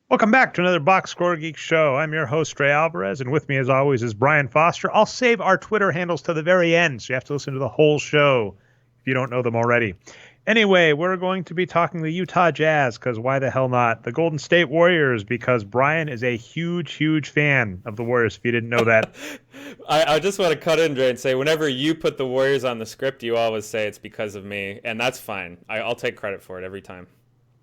Welcome back to another Boxscore Geeks Show. I'm your host, Trey Alvarez, and with me, as always, is Brian Foster. I'll save our Twitter handles to the very end, so you have to listen to the whole show if you don't know them already. Anyway, we're going to be talking the Utah Jazz, because why the hell not? The Golden State Warriors, because Brian is a huge, huge fan of the Warriors, if you didn't know that. I just want to cut in, Dre, and say whenever you put the Warriors on the script, you always say it's because of me, and that's fine. I'll take credit for it every time.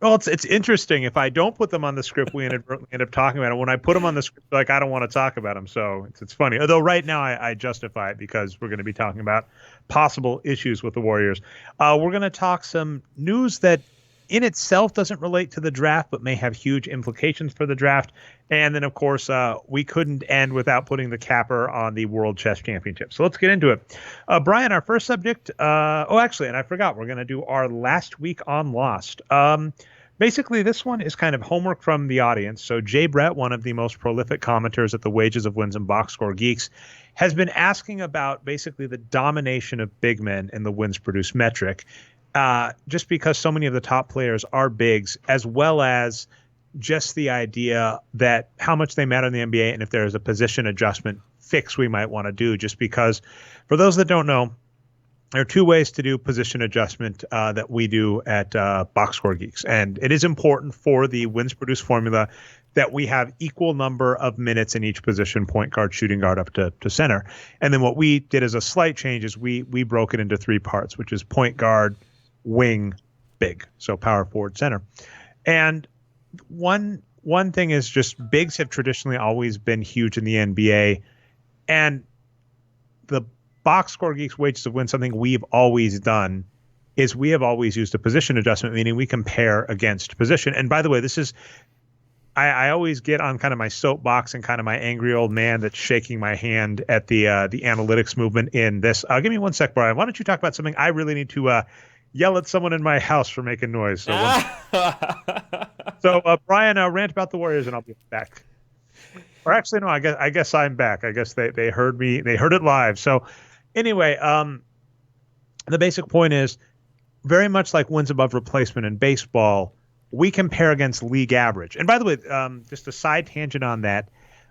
Well, it's interesting. If I don't put them on the script, we end up talking about it. When I put them on the script, like I don't want to talk about them. So it's funny. Although right now I justify it because we're going to be talking about possible issues with the Warriors. We're going to talk some news that in itself doesn't relate to the draft, but may have huge implications for the draft. And then, of course, we couldn't end without putting the capper on the World Chess Championship. So let's get into it. Brian, our first subject. Actually, and I forgot, we're going to do our last week on Lost. Basically, this one is kind of homework from the audience. So Jay Brett, one of the most prolific commenters at the Wages of Wins and Box Score Geeks, has been asking about basically the domination of big men in the wins produced metric. Just because so many of the top players are bigs, as well as just the idea that how much they matter in the NBA and if there is a position adjustment fix we might want to do. Just because, for those that don't know, there are two ways to do position adjustment that we do at Box Score Geeks. And it is important for the wins produced formula that we have equal number of minutes in each position, point guard, shooting guard, up to center. And then what we did as a slight change is we broke it into three parts, which is point guard, wing, big, so power forward, center. And one thing is just bigs have traditionally always been huge in the NBA, and the Box Score Geeks Wages of Win, something we've always done is we have always used a position adjustment, meaning we compare against position. And by the way, this is I always get on kind of my soapbox and kind of my angry old man that's shaking my hand at the analytics movement in this. Give me one sec, Brian. Why don't you talk about something I really need to yell at someone in my house for making noise. So, Brian, rant about the Warriors, and I'll be back. Or actually, no, I guess I'm back. I guess they heard me. They heard it live. So, anyway, the basic point is very much like wins above replacement in baseball. We compare against league average. And by the way, just a side tangent on that.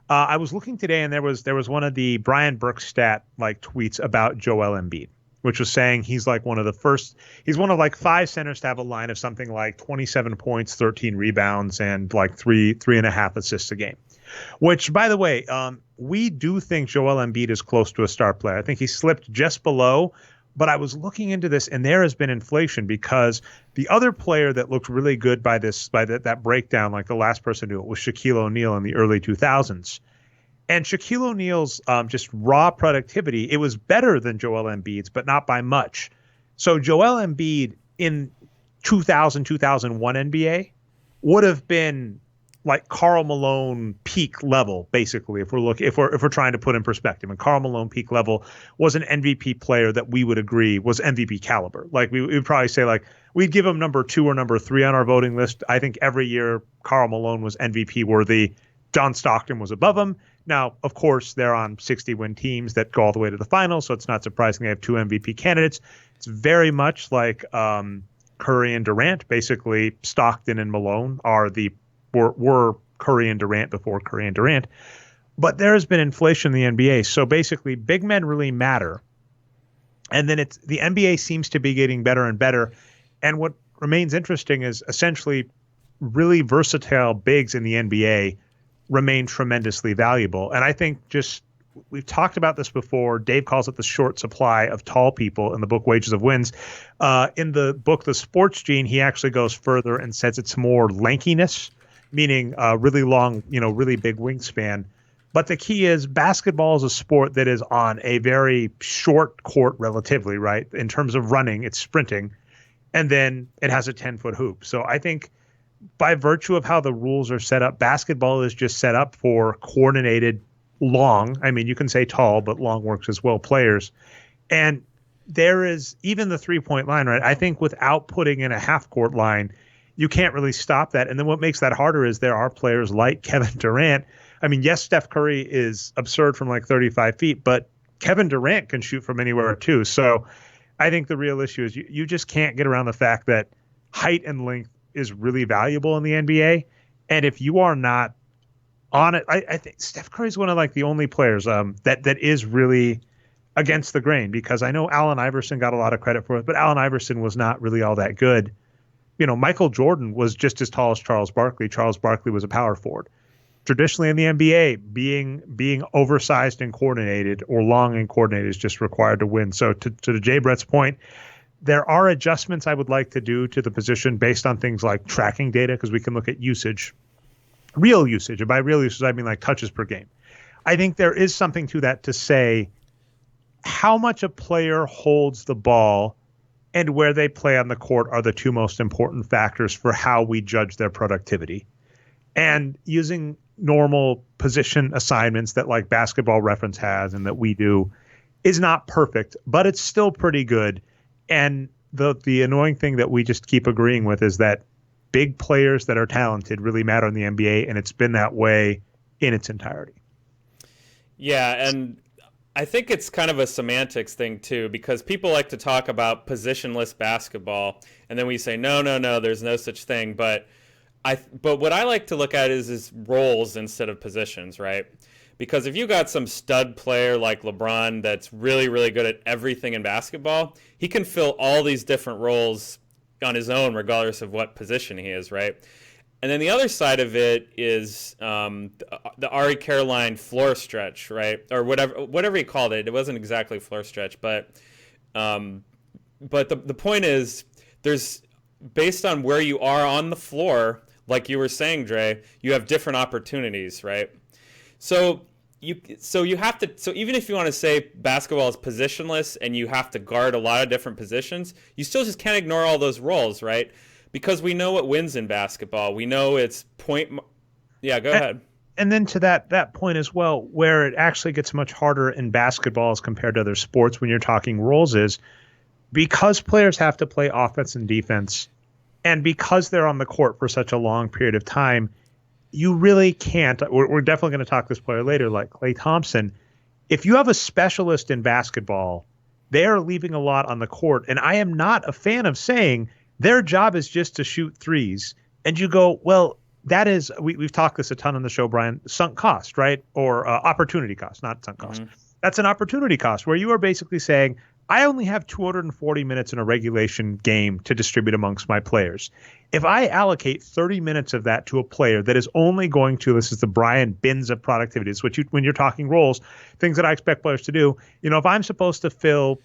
I was looking today, and there was one of the Brian Burkstat tweets about Joel Embiid, which was saying he's like one of like five centers to have a line of something like 27 points, 13 rebounds, and like three and a half assists a game. Which, by the way, we do think Joel Embiid is close to a star player. I think he slipped just below, but I was looking into this, and there has been inflation because the other player that looked really good by that breakdown, like the last person to do it, was Shaquille O'Neal in the early 2000s. And Shaquille O'Neal's just raw productivity, it was better than Joel Embiid's, but not by much. So Joel Embiid in 2001 NBA would have been like Karl Malone peak level, basically, if we're trying to put in perspective. And Karl Malone peak level was an MVP player that we would agree was MVP caliber. Like we would probably say we'd give him number 2 or number 3 on our voting list. I think every year Karl Malone was MVP worthy. John Stockton was above him. Now, of course, they're on 60-win teams that go all the way to the finals, so it's not surprising they have 2 MVP candidates. It's very much like Curry and Durant. Basically, Stockton and Malone were Curry and Durant before Curry and Durant. But there has been inflation in the NBA, so basically big men really matter. And then the NBA seems to be getting better and better. And what remains interesting is essentially really versatile bigs in the NBA remain tremendously valuable. And I think we've talked about this before. Dave calls it the short supply of tall people in the book Wages of Wins. In the book The Sports Gene, he actually goes further and says it's more lankiness, meaning really long, really big wingspan. But the key is basketball is a sport that is on a very short court relatively, right? In terms of running, it's sprinting. And then it has a 10-foot hoop. So I think by virtue of how the rules are set up, basketball is just set up for coordinated long. I mean, you can say tall, but long works as well, players. And there is even the 3-point line, right? I think without putting in a half-court line, you can't really stop that. And then what makes that harder is there are players like Kevin Durant. I mean, yes, Steph Curry is absurd from like 35 feet, but Kevin Durant can shoot from anywhere too. So I think the real issue is you just can't get around the fact that height and length is really valuable in the NBA. And if you are not on it, I think Steph Curry is one of like the only players that is really against the grain, because I know Allen Iverson got a lot of credit for it, but Allen Iverson was not really all that good. Michael Jordan was just as tall as Charles Barkley. Charles Barkley was a power forward. Traditionally in the NBA, being oversized and coordinated, or long and coordinated, is just required to win. So to Jay Brett's point, there are adjustments I would like to do to the position based on things like tracking data, because we can look at usage, real usage. And by real usage, I mean like touches per game. I think there is something to that, to say how much a player holds the ball and where they play on the court are the two most important factors for how we judge their productivity. And using normal position assignments that like Basketball Reference has and that we do is not perfect, but it's still pretty good. And the annoying thing that we just keep agreeing with is that big players that are talented really matter in the NBA, and it's been that way in its entirety. Yeah, and I think it's kind of a semantics thing too, because people like to talk about positionless basketball, and then we say no, there's no such thing. But what I like to look at is roles instead of positions, right? Because if you got some stud player like LeBron that's really, really good at everything in basketball, he can fill all these different roles on his own, regardless of what position he is, right? And then the other side of it is the Ari Caroline floor stretch, right? Or whatever he called it. It wasn't exactly floor stretch, but the point is, there's, based on where you are on the floor, like you were saying, Dre, you have different opportunities, right? So you have to, so even if you want to say basketball is positionless and you have to guard a lot of different positions, you still just can't ignore all those roles, right? Because we know what wins in basketball. We know it's point. Yeah, go ahead. And then to that point as well, where it actually gets much harder in basketball as compared to other sports when you're talking roles, is because players have to play offense and defense, and because they're on the court for such a long period of time, you really can't. We're definitely going to talk this player later, like Klay Thompson. If you have a specialist in basketball, they are leaving a lot on the court. And I am not a fan of saying their job is just to shoot threes. And you go, well, that is, we've talked this a ton on the show, Brian, sunk cost, right? Or opportunity cost, not sunk cost. Mm-hmm. That's an opportunity cost, where you are basically saying, I only have 240 minutes in a regulation game to distribute amongst my players. If I allocate 30 minutes of that to a player that is only going to, this is the Brian bins of productivity. It's what when you're talking roles, things that I expect players to do. If I'm supposed to fill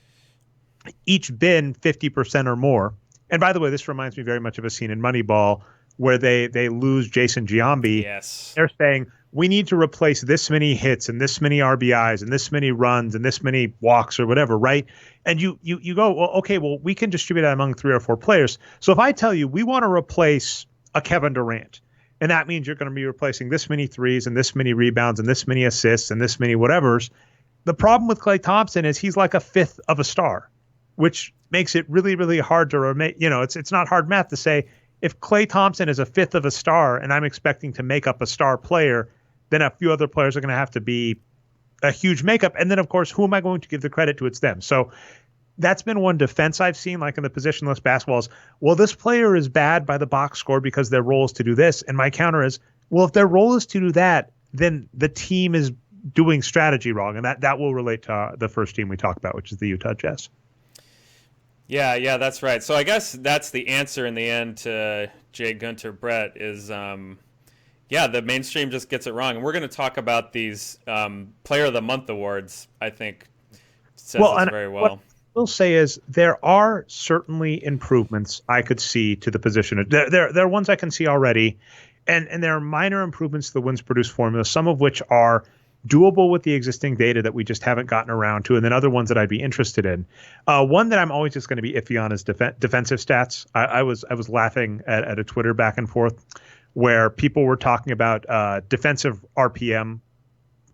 each bin 50% or more, and by the way, this reminds me very much of a scene in Moneyball where they lose Jason Giambi. Yes. They're saying, we need to replace this many hits and this many RBIs and this many runs and this many walks or whatever, right? And you go, well, okay, well, we can distribute that among 3 or 4 players. So if I tell you we want to replace a Kevin Durant, and that means you're going to be replacing this many threes and this many rebounds and this many assists and this many whatevers, the problem with Klay Thompson is he's like a fifth of a star, which makes it really, really hard to it's not hard math to say, if Klay Thompson is a fifth of a star and I'm expecting to make up a star player, then a few other players are going to have to be a huge makeup. And then, of course, who am I going to give the credit to? It's them. So that's been one defense I've seen, like in the positionless basketballs. Well, this player is bad by the box score because their role is to do this. And my counter is, well, if their role is to do that, then the team is doing strategy wrong. And that will relate to the first team we talked about, which is the Utah Jazz. Yeah, that's right. So I guess that's the answer in the end to Jay Gunter Brett is, the mainstream just gets it wrong. And we're going to talk about these Player of the Month awards, I think, says this very well. What I will say is there are certainly improvements I could see to the position. There are ones I can see already, and there are minor improvements to the wins produced formula, some of which are doable with the existing data that we just haven't gotten around to, and then other ones that I'd be interested in. One that I'm always just going to be iffy on is defensive stats. I was laughing at a Twitter back and forth where people were talking about defensive RPM.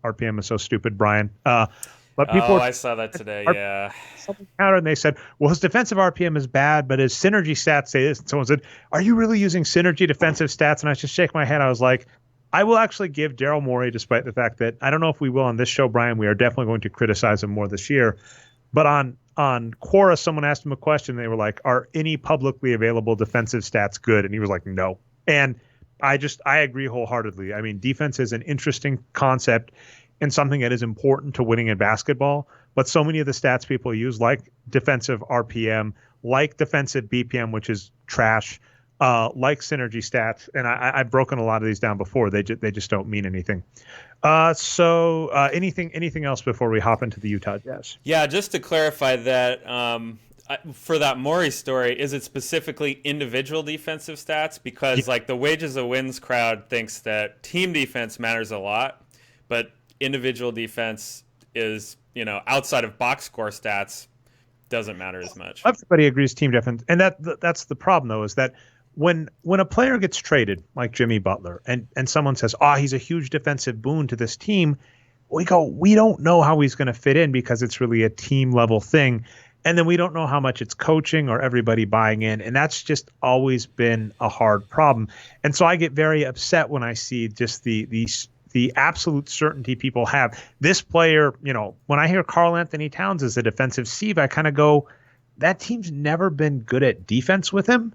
RPM is so stupid, Brian. But people I saw that today, yeah. Something counter, and they said, well, his defensive RPM is bad, but his synergy stats say this. And someone said, are you really using synergy defensive stats? And I just shake my head. I was like, I will actually give Daryl Morey, despite the fact that I don't know if we will on this show, Brian. We are definitely going to criticize him more this year. But on Quora, someone asked him a question. They were like, are any publicly available defensive stats good? And he was like, no. And I agree wholeheartedly. I mean, defense is an interesting concept and something that is important to winning in basketball. But so many of the stats people use, like defensive RPM, like defensive BPM, which is trash, like synergy stats, and I've broken a lot of these down before. They just don't mean anything. So anything else before we hop into the Utah Jazz? Yeah, just to clarify that. For that Morey story, is it specifically individual defensive stats? Because like the wages of wins crowd thinks that team defense matters a lot, but individual defense is, outside of box score stats, doesn't matter as much. Everybody agrees team defense, and that's the problem though, is that when a player gets traded like Jimmy Butler and someone says, "Oh, he's a huge defensive boon to this team," we don't know how he's going to fit in because it's really a team level thing. And then we don't know how much it's coaching or everybody buying in. And that's just always been a hard problem. And so I get very upset when I see just the absolute certainty people have. This player, when I hear Karl Anthony Towns as a defensive sieve, I kind of go, that team's never been good at defense with him.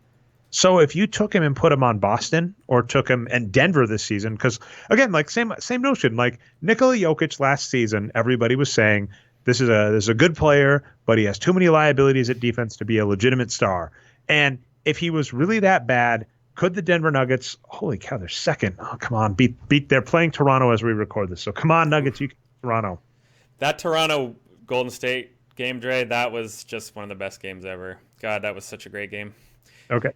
So if you took him and put him on Boston or took him and Denver this season, because again, like same notion, like Nikola Jokic last season, everybody was saying, this is a good player, but he has too many liabilities at defense to be a legitimate star. And if he was really that bad, could the Denver Nuggets? Holy cow, they're second. Oh, come on, beat. They're playing Toronto as we record this, so come on, Nuggets, you can beat Toronto. That Toronto Golden State game, Dre, that was just one of the best games ever. God, that was such a great game. Okay.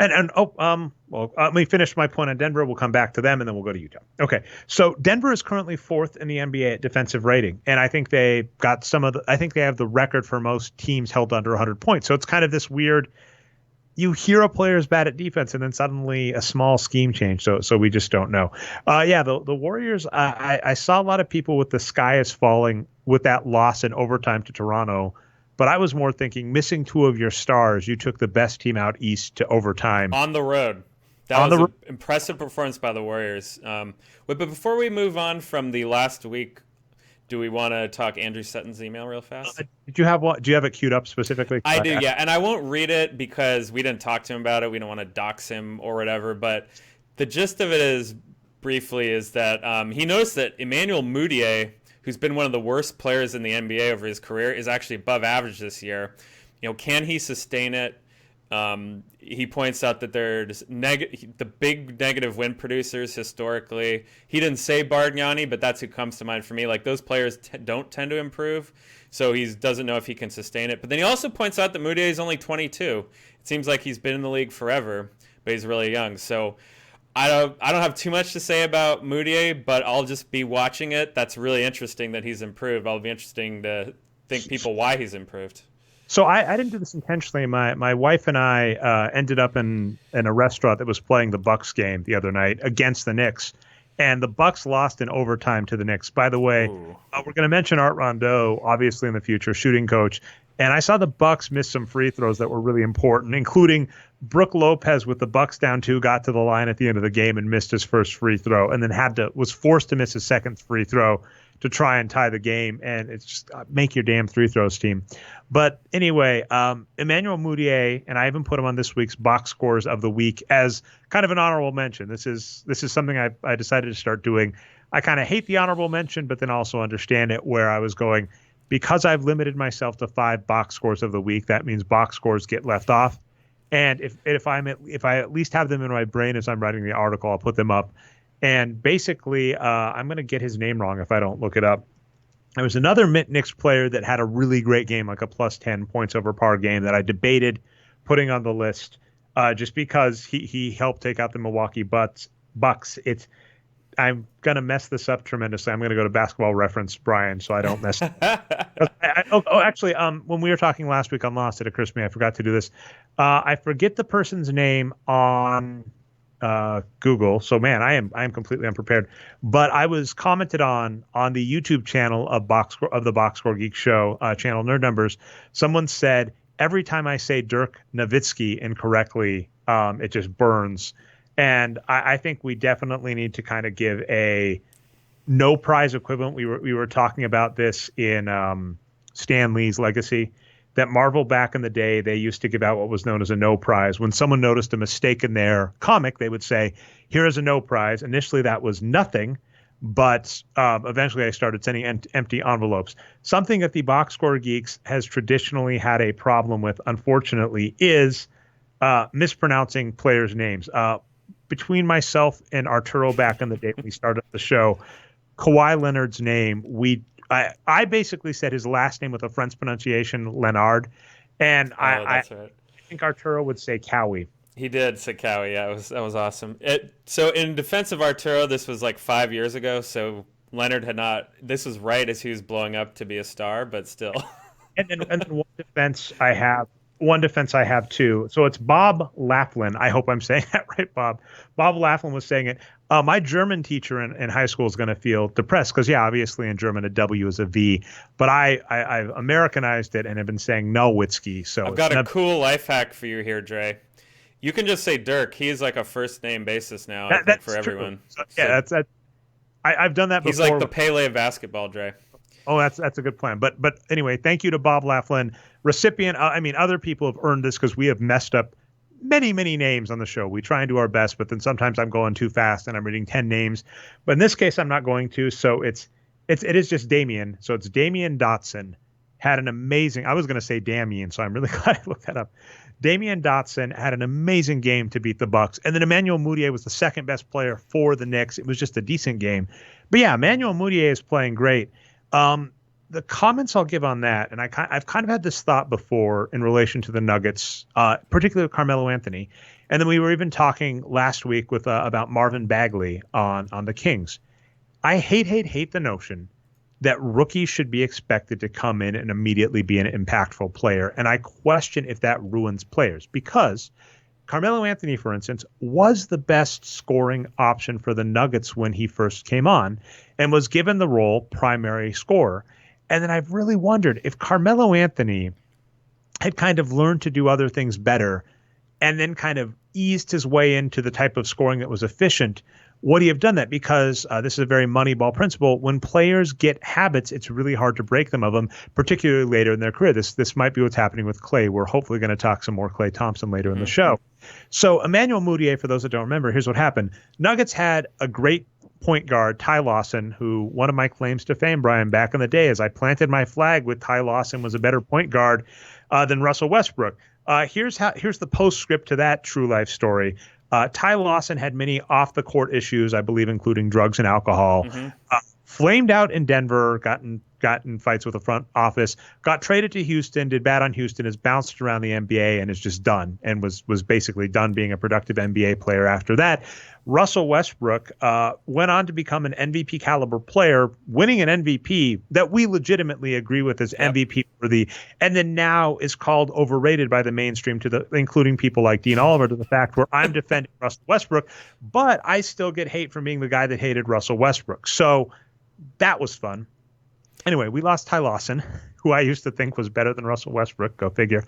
Let me finish my point on Denver. We'll come back to them, and then we'll go to Utah. Okay, so Denver is currently 4th in the NBA at defensive rating, and I think they got I think they have the record for most teams held under 100 points. So it's kind of this weird. You hear a player is bad at defense, and then suddenly a small scheme change. So we just don't know. The Warriors. I saw a lot of people with the sky is falling with that loss in overtime to Toronto. But I was more thinking, missing 2 of your stars, you took the best team out east to overtime. On the road. That was an impressive performance by the Warriors. But before we move on from the last week, do we want to talk Andrew Sutton's email real fast? Did you have one? Do you have it queued up specifically? I do, yeah. And I won't read it because we didn't talk to him about it. We don't want to dox him or whatever. But the gist of it is, briefly, is that he noticed that Emmanuel Mudiay, who's been one of the worst players in the NBA over his career, is actually above average this year. Can he sustain it? He points out that there's the big negative win producers historically. He didn't say Bargnani, but that's who comes to mind for me. Like, those players don't tend to improve, so he doesn't know if he can sustain it. But then he also points out that Mudiay is only 22. It seems like he's been in the league forever, but he's really young. So I don't have too much to say about Mudiay, but I'll just be watching it. That's really interesting that he's improved. I'll be interesting to think people why he's improved. So I didn't do this intentionally. My wife and I ended up in a restaurant that was playing the Bucks game the other night against the Knicks, and the Bucks lost in overtime to the Knicks. By the way, we're going to mention Art Rondeau, obviously in the future, shooting coach. And I saw the Bucks miss some free throws that were really important, including Brook Lopez with the Bucks down 2, got to the line at the end of the game and missed his first free throw, and then was forced to miss his second free throw to try and tie the game. And it's just make your damn free throws, team. But anyway, Emmanuel Mudiay, and I even put him on this week's box scores of the week as kind of an honorable mention. This is something I decided to start doing. I kind of hate the honorable mention, but then also understand it, where I was going. Because I've limited myself to 5 box scores of the week, that means box scores get left off. And if I at least have them in my brain as I'm writing the article, I'll put them up. And basically, I'm going to get his name wrong if I don't look it up. There was another Knicks player that had a really great game, like a plus 10 points over par game, that I debated putting on the list just because he helped take out the Milwaukee Bucks. I'm going to mess this up tremendously. I'm going to go to Basketball Reference, Brian, so I don't mess it up. Actually, when we were talking last week on Lost, it occurs to me I forgot to do this. I forget the person's name on Google. So, man, I am completely unprepared. But I was commented on the YouTube channel of the Boxscore Geeks Show, channel Nerd Numbers. Someone said, every time I say Dirk Nowitzki incorrectly, it just burns. And I think we definitely need to kind of give a no prize equivalent. We were talking about this in Stan Lee's Legacy. that Marvel back in the day, they used to give out what was known as a no prize. When someone noticed a mistake in their comic, they would say, here is a no prize. Initially, that was nothing, but eventually I started sending empty envelopes. Something that the Boxscore Geeks has traditionally had a problem with, unfortunately, is mispronouncing players' names. Between myself and Arturo back in the day when we started the show, Kawhi Leonard's name, I basically said his last name with a French pronunciation, Leonard, and I think Arturo would say Cowie. He did say Cowie. Yeah, that was awesome. So in defense of Arturo, this was like 5 years ago, so Leonard had not. This was right as he was blowing up to be a star, but still. and then one defense I have too. So it's Bob Laughlin. I hope I'm saying that right, Bob. Bob Laughlin was saying it. My German teacher in high school is going to feel depressed because, yeah, obviously in German a W is a V, but I've Americanized it and have been saying Nowitzki. So I've got a cool life hack for you here, Dre. You can just say Dirk. He's like a first name basis now, I think, for everyone. So, yeah, I've done that before. He's like the Pele of basketball, Dre. Oh, that's a good plan. But anyway, thank you to Bob Laughlin. Recipient, other people have earned this because we have messed up many, many names on the show. We try and do our best, but then sometimes I'm going too fast and I'm reading 10 names. But in this case, I'm not going to. So it is just Damien. So it's Damien Dotson. Had an amazing, I was going to say Damien, so I'm really glad I looked that up. Damien Dotson had an amazing game to beat the Bucks. And then Emmanuel Mudiay was the second best player for the Knicks. It was just a decent game. But yeah, Emmanuel Mudiay is playing great. The comments I'll give on that, and I've kind of had this thought before in relation to the Nuggets, particularly with Carmelo Anthony. And then we were even talking last week with about Marvin Bagley on the Kings. I hate the notion that rookies should be expected to come in and immediately be an impactful player. And I question if that ruins players because Carmelo Anthony, for instance, was the best scoring option for the Nuggets when he first came on and was given the role primary scorer. And then I've really wondered if Carmelo Anthony had kind of learned to do other things better and then kind of eased his way into the type of scoring that was efficient, would he have done that? Because this is a very Moneyball principle. When players get habits, it's really hard to break them of them, particularly later in their career. This might be what's happening with Klay. We're hopefully going to talk some more Klay Thompson later in the show. So Emmanuel Mudiay, for those that don't remember, here's what happened. Nuggets had a great point guard, Ty Lawson, who one of my claims to fame, Brian, back in the day is I planted my flag with Ty Lawson was a better point guard than Russell Westbrook. Here's the postscript to that true life story. Ty Lawson had many off-the-court issues, I believe, including drugs and alcohol. Flamed out in Denver, got in fights with the front office, got traded to Houston, did bad on Houston, has bounced around the NBA, and is just done, and was basically done being a productive NBA player after that. Russell Westbrook went on to become an MVP caliber player, winning an MVP that we legitimately agree with as MVP worthy, and then now is called overrated by the mainstream, including people like Dean Oliver, to the fact where I'm defending Russell Westbrook, but I still get hate from being the guy that hated Russell Westbrook. So that was fun. Anyway, we lost Ty Lawson, who I used to think was better than Russell Westbrook, go figure.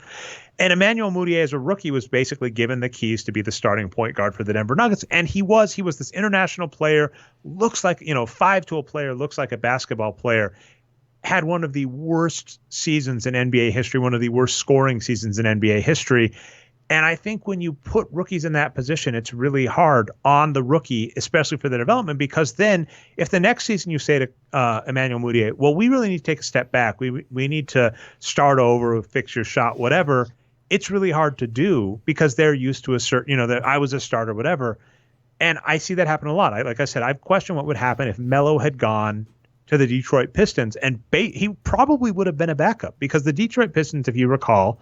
And Emmanuel Mudiay, as a rookie, was basically given the keys to be the starting point guard for the Denver Nuggets. And he was this international player, looks like, 5-tool player, looks like a basketball player, had one of the worst seasons in NBA history, one of the worst scoring seasons in NBA history. And I think when you put rookies in that position, it's really hard on the rookie, especially for the development, because then if the next season you say to Emmanuel Mudiay, well, we really need to take a step back. We need to start over, fix your shot, whatever. It's really hard to do because they're used to a certain, that I was a starter, whatever. And I see that happen a lot. Like I said, I've questioned what would happen if Melo had gone to the Detroit Pistons, and he probably would have been a backup because the Detroit Pistons, if you recall,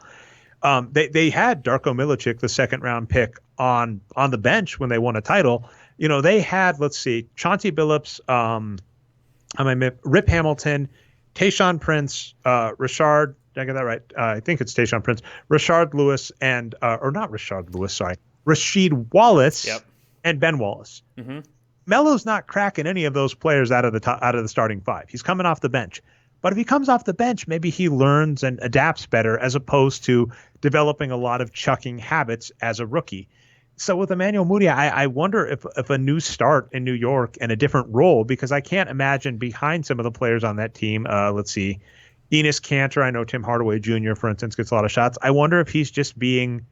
they had Darko Milicic, the second round pick, on the bench when they won a title. They had, let's see, Chauncey Billups, Rip Hamilton, Tayshaun Prince, Rashard. Did I get that right? I think it's Tayshaun Prince, Rashard Lewis, and or not Rashard Lewis, sorry, Rasheed Wallace, and Ben Wallace. Melo's not cracking any of those players out of the starting five. He's coming off the bench. But if he comes off the bench, maybe he learns and adapts better as opposed to developing a lot of chucking habits as a rookie. So with Emmanuel Mudiay, I wonder if a new start in New York and a different role, because I can't imagine behind some of the players on that team, let's see, Enes Kanter, I know Tim Hardaway Jr., for instance, gets a lot of shots. I wonder if he's just being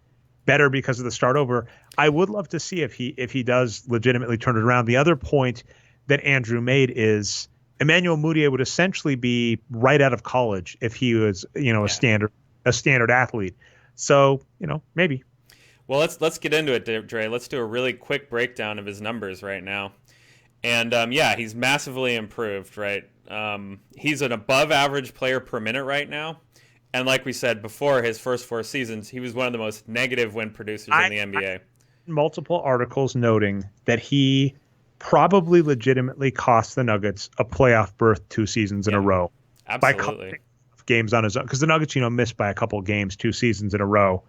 better because of the start over. I would love to see if he does legitimately turn it around. The other point that Andrew made is Emmanuel Mudiay would essentially be right out of college if he was, a standard athlete. So, maybe. Well, let's get into it, Dre. Let's do a really quick breakdown of his numbers right now. And he's massively improved, right? He's an above average player per minute right now. And like we said before, his first 4 seasons, he was one of the most negative win producers in the NBA. Multiple articles noting that he probably legitimately cost the Nuggets a playoff berth 2 seasons in a row. Absolutely. By games on his own. Because the Nuggets, missed by a couple games 2 seasons in a row.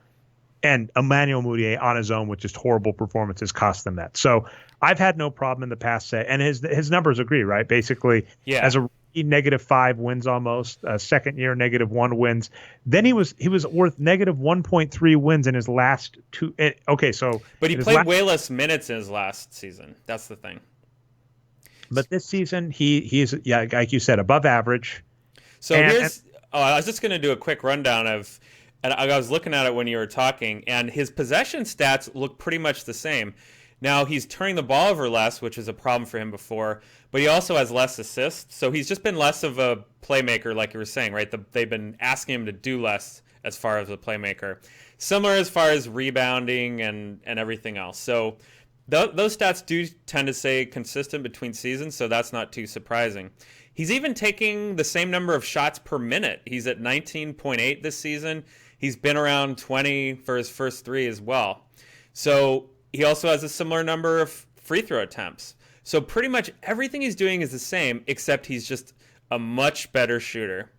And Emmanuel Mudiay on his own with just horrible performances cost them that. So I've had no problem in the past. And his numbers agree, right? Basically, as a -5 wins almost, second year -1 wins. Then he was worth -1.3 wins in his last 2. Okay, so but he played way less minutes in his last season. That's the thing. But this season he's like you said, above average. So I was just going to do a quick rundown of. And I was looking at it when you were talking, and his possession stats look pretty much the same. Now, he's turning the ball over less, which is a problem for him before, but he also has less assists. So he's just been less of a playmaker, like you were saying, right? They've been asking him to do less as far as a playmaker. Similar as far as rebounding and everything else. So those stats do tend to stay consistent between seasons, so that's not too surprising. He's even taking the same number of shots per minute. He's at 19.8 this season. He's been around 20 for his first 3 as well. So he also has a similar number of free throw attempts. So pretty much everything he's doing is the same, except he's just a much better shooter.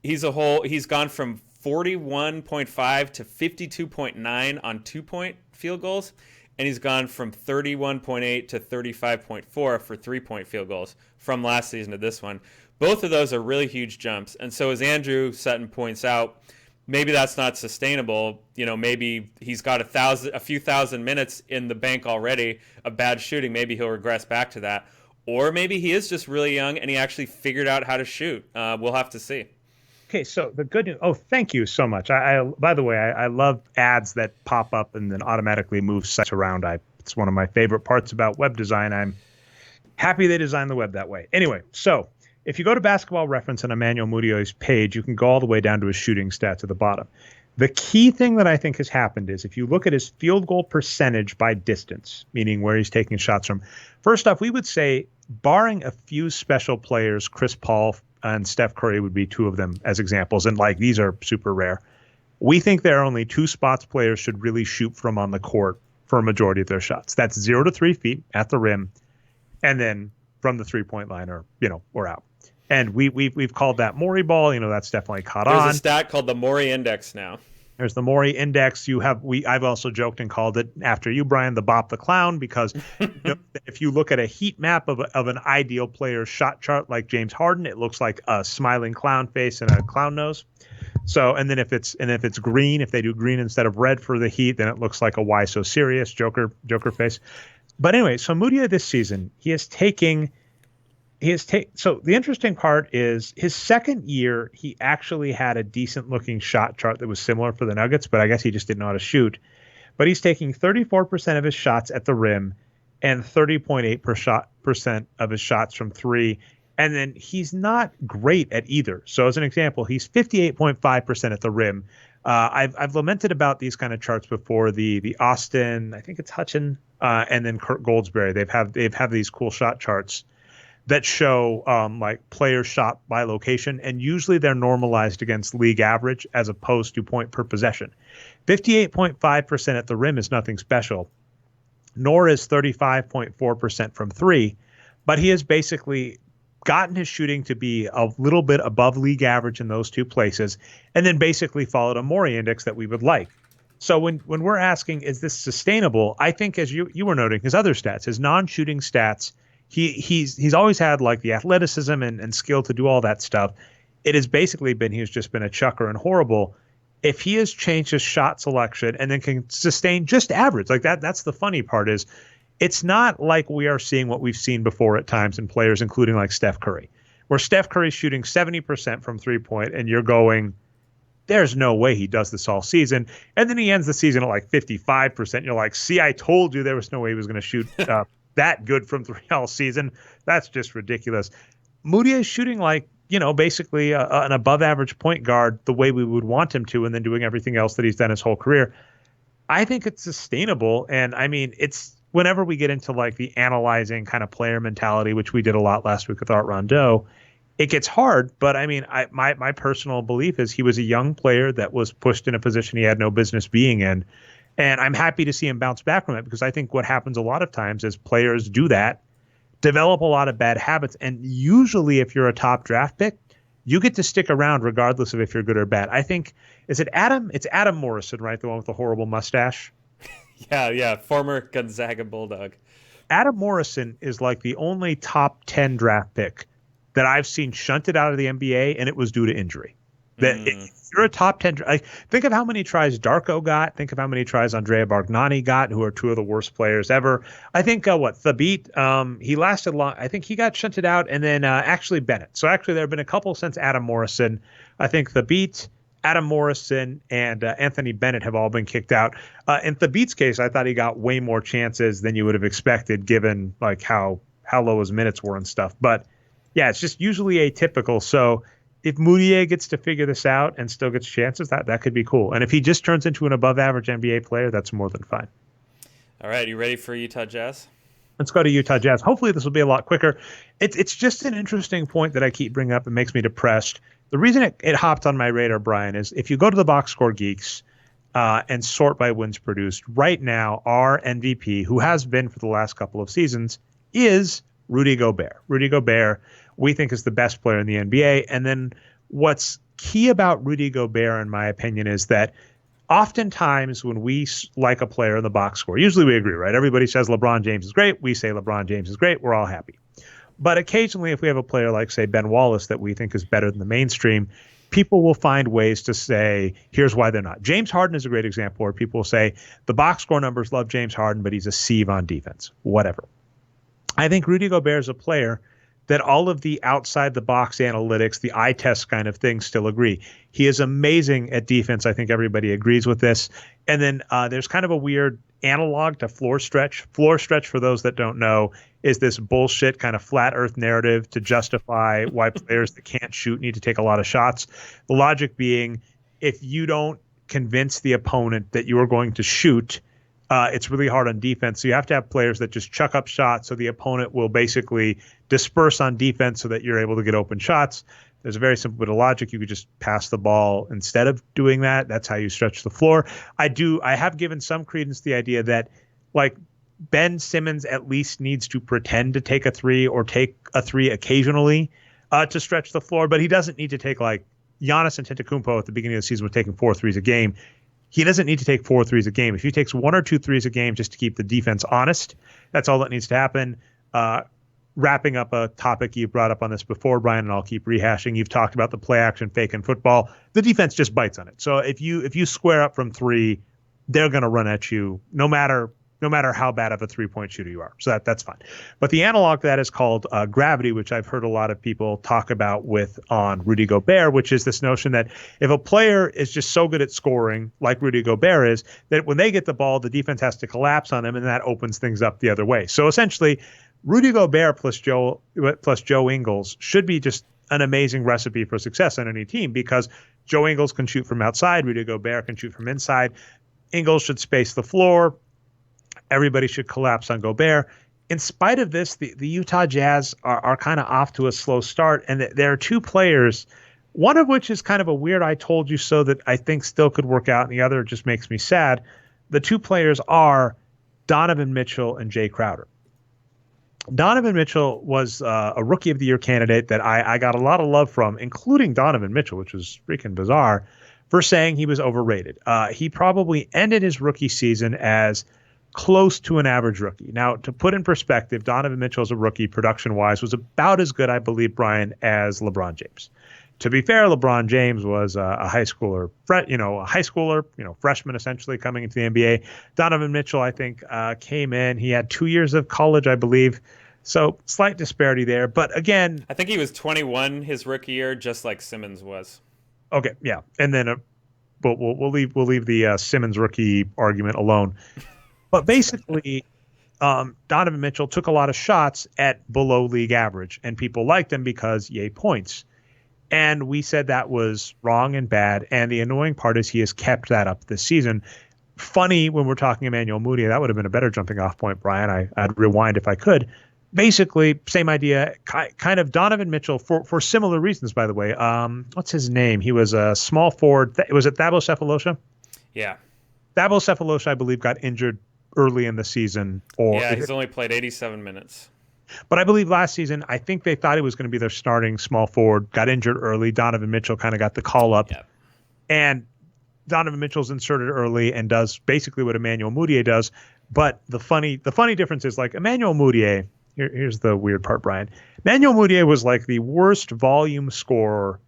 He's gone from 41.5 to 52.9 on 2-point field goals, and he's gone from 31.8 to 35.4 for 3-point field goals from last season to this one. Both of those are really huge jumps. And so as Andrew Sutton points out, maybe that's not sustainable. Maybe he's got a few thousand minutes in the bank already of bad shooting. Maybe he'll regress back to that. Or maybe he is just really young and he actually figured out how to shoot. We'll have to see. Okay, so the good news. Oh, thank you so much. By the way, I love ads that pop up and then automatically move sites around. It's one of my favorite parts about web design. I'm happy they designed the web that way. Anyway, so if you go to Basketball Reference on Emmanuel Mudiay's page, you can go all the way down to his shooting stats at the bottom. The key thing that I think has happened is if you look at his field goal percentage by distance, meaning where he's taking shots from, first off, we would say, barring a few special players, Chris Paul and Steph Curry would be 2 of them as examples, and these are super rare. We think there are only 2 spots players should really shoot from on the court for a majority of their shots. That's 0 to 3 feet at the rim, and then from the 3-point line or out. And we've called that Morey ball. That's definitely caught on. There's a stat called the Morey Index now. There's the Morey Index. I've also joked and called it after you, Brian, the Bop the Clown, because if you look at a heat map of an ideal player's shot chart like James Harden, it looks like a smiling clown face and a clown nose. So, and then if it's green, if they do green instead of red for the Heat, then it looks like a why so serious Joker face. But anyway, so Mudiay this season, so the interesting part is his second year, he actually had a decent looking shot chart that was similar for the Nuggets, but I guess he just didn't know how to shoot. But he's taking 34% of his shots at the rim and 30.8% of his shots from 3. And then he's not great at either. So as an example, he's 58.5% at the rim. I've lamented about these kind of charts before. The Austin, I think it's Hutchin, and then Kurt Goldsberry. They've have these cool shot charts that show player shot by location, and usually they're normalized against league average as opposed to point per possession. 58.5% at the rim is nothing special, nor is 35.4% from 3, but he has basically gotten his shooting to be a little bit above league average in those 2 places, and then basically followed a Morey Index that we would like. So when we're asking, is this sustainable, I think as you were noting, his other stats, his non-shooting stats, he's always had the athleticism and skill to do all that stuff. It has basically been he's just been a chucker and horrible. If he has changed his shot selection and then can sustain just average that's the funny part is it's not like we are seeing what we've seen before at times in players, including like Steph Curry, where Steph Curry's shooting 70% from 3-point, and you're going, there's no way he does this all season. And then he ends the season at like 55%. You're like, see, I told you there was no way he was going to shoot that good from 3 all season. That's just ridiculous. Mudiay is shooting like, basically an above average point guard the way we would want him to, and then doing everything else that he's done his whole career. I think it's sustainable. And I mean, it's whenever we get into like the analyzing kind of player mentality, which we did a lot last week with Art Rondeau, it gets hard. But I mean, my personal belief is he was a young player that was pushed in a position he had no business being in. And I'm happy to see him bounce back from it, because I think what happens a lot of times is players do that, develop a lot of bad habits. And usually if you're a top draft pick, you get to stick around regardless of if you're good or bad. I think, is it Adam? It's Adam Morrison, right? The one with the horrible mustache. Yeah. Former Gonzaga Bulldog. Adam Morrison is like the only top 10 draft pick that I've seen shunted out of the NBA, and it was due to injury. That if you're a top 10, think of how many tries Darko got. Think of how many tries Andrea Bargnani got, who are two of the worst players ever. I think Thabit, he lasted long. I think he got shunted out, and then actually Bennett. So actually there have been a couple since Adam Morrison. I think Thabit, Adam Morrison, and Anthony Bennett have all been kicked out. In Thabit's case, I thought he got way more chances than you would have expected, given like how low his minutes were and stuff. But yeah, it's just usually atypical. So if Mudiay gets to figure this out and still gets chances, that could be cool. And if he just turns into an above-average NBA player, that's more than fine. All right, you ready for Utah Jazz? Let's go to Utah Jazz. Hopefully this will be a lot quicker. It's just an interesting point that I keep bringing up. It makes me depressed. The reason it hopped on my radar, Brian, is if you go to the Boxscore Geeks and sort by wins produced, right now our MVP, who has been for the last couple of seasons, is Rudy Gobert. Rudy Gobert, we think, is the best player in the NBA. And then what's key about Rudy Gobert, in my opinion, is that oftentimes when we like a player in the box score, usually we agree, right? Everybody says LeBron James is great. We say LeBron James is great. We're all happy. But occasionally, if we have a player like, say, Ben Wallace that we think is better than the mainstream, people will find ways to say, here's why they're not. James Harden is a great example where people will say, the box score numbers love James Harden, but he's a sieve on defense, whatever. I think Rudy Gobert is a player that all of the outside the box analytics, the eye test kind of things still agree. He is amazing at defense. I think everybody agrees with this. And then there's kind of a weird analog to floor stretch. Floor stretch, for those that don't know, is this bullshit kind of flat earth narrative to justify why players that can't shoot need to take a lot of shots. The logic being, if you don't convince the opponent that you are going to shoot, it's really hard on defense. So you have to have players that just chuck up shots so the opponent will basically disperse on defense so that you're able to get open shots. There's a very simple bit of logic. You could just pass the ball instead of doing that. That's how you stretch the floor. I have given some credence to the idea that, like, Ben Simmons at least needs to pretend to take a three or take a three occasionally to stretch the floor, but he doesn't need to take, like Giannis Antetokounmpo at the beginning of the season was taking 4 threes a game. He doesn't need to take 4 threes a game. If he takes 1 or 2 threes a game just to keep the defense honest, that's all that needs to happen. Wrapping up a topic you brought up on this before, Brian, and I'll keep rehashing. You've talked about the play action fake in football. The defense just bites on it. So if you square up from 3, they're going to run at you no matter how bad of a 3-point shooter you are. So that's fine. But the analog to that is called gravity, which I've heard a lot of people talk about on Rudy Gobert, which is this notion that if a player is just so good at scoring, like Rudy Gobert is, that when they get the ball, the defense has to collapse on them, and that opens things up the other way. So essentially, Rudy Gobert plus Joe Ingles should be just an amazing recipe for success on any team, because Joe Ingles can shoot from outside, Rudy Gobert can shoot from inside. Ingles should space the floor. Everybody should collapse on Gobert. In spite of this, the Utah Jazz are kind of off to a slow start, and there are 2 players, one of which is kind of a weird I told you so that I think still could work out, and the other just makes me sad. The 2 players are Donovan Mitchell and Jay Crowder. Donovan Mitchell was a Rookie of the Year candidate that I got a lot of love from, including Donovan Mitchell, which was freaking bizarre, for saying he was overrated. He probably ended his rookie season as close to an average rookie. Now, to put in perspective, Donovan Mitchell as a rookie, production-wise, was about as good, I believe, Brian, as LeBron James. To be fair, LeBron James was a high schooler, freshman essentially coming into the NBA. Donovan Mitchell, I think, came in. He had 2 years of college, I believe. So slight disparity there. But again, I think he was 21 his rookie year, just like Simmons was. okay, yeah. And then but we'll leave the Simmons rookie argument alone. But basically, Donovan Mitchell took a lot of shots at below league average, and people liked him because yay points. And we said that was wrong and bad. And the annoying part is he has kept that up this season. Funny, when we're talking Emmanuel Mudiay, that would have been a better jumping off point, Brian. I'd rewind if I could. Basically, same idea, kind of Donovan Mitchell for similar reasons, by the way. What's his name? He was a small forward. Was it Thabo Sefolosha? Yeah. Thabo Sefolosha, I believe, got injured early in the season. Yeah, he's only played 87 minutes. But I believe last season, I think they thought he was going to be their starting small forward, got injured early. Donovan Mitchell kind of got the call up. Yeah. And Donovan Mitchell's inserted early and does basically what Emmanuel Mudiay does. But the funny difference is, like, Emmanuel Mudiay, here's the weird part, Brian. Emmanuel Mudiay was like the worst volume scorer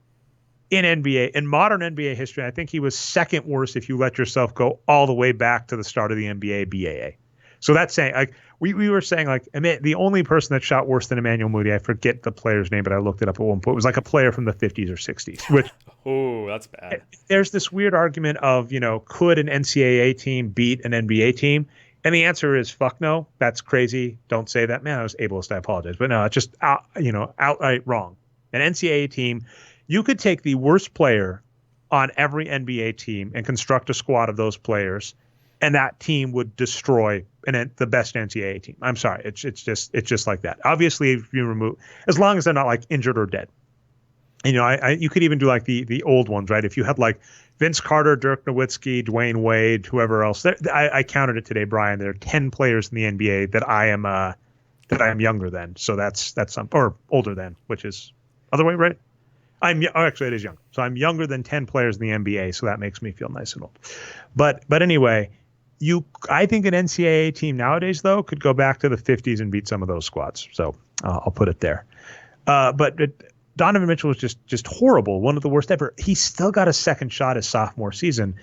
in modern NBA history. I think he was second worst if you let yourself go all the way back to the start of the NBA BAA. So that's saying, like, we were saying, like, the only person that shot worse than Emmanuel Mudiay, I forget the player's name, but I looked it up at one point. It was like a player from the 50s or 60s. Which, oh, that's bad. There's this weird argument of, could an NCAA team beat an NBA team? And the answer is fuck no. That's crazy. Don't say that. Man, I was ableist. I apologize. But no, it's just outright wrong. An NCAA team, you could take the worst player on every NBA team and construct a squad of those players, and that team would destroy the best NCAA team. I'm sorry. It's just like that. Obviously, if you remove, as long as they're not like injured or dead. You could even do like the old ones, right? If you had like Vince Carter, Dirk Nowitzki, Dwayne Wade, whoever else. I counted it today, Brian. There are 10 players in the NBA that I am younger than. So that's some, or older than, which is other way, right? Actually, it is younger. So I'm younger than 10 players in the NBA. So that makes me feel nice and old. But anyway, I think an NCAA team nowadays, though, could go back to the 50s and beat some of those squads. So I'll put it there. But Donovan Mitchell was just horrible, one of the worst ever. He still got a second shot his sophomore season.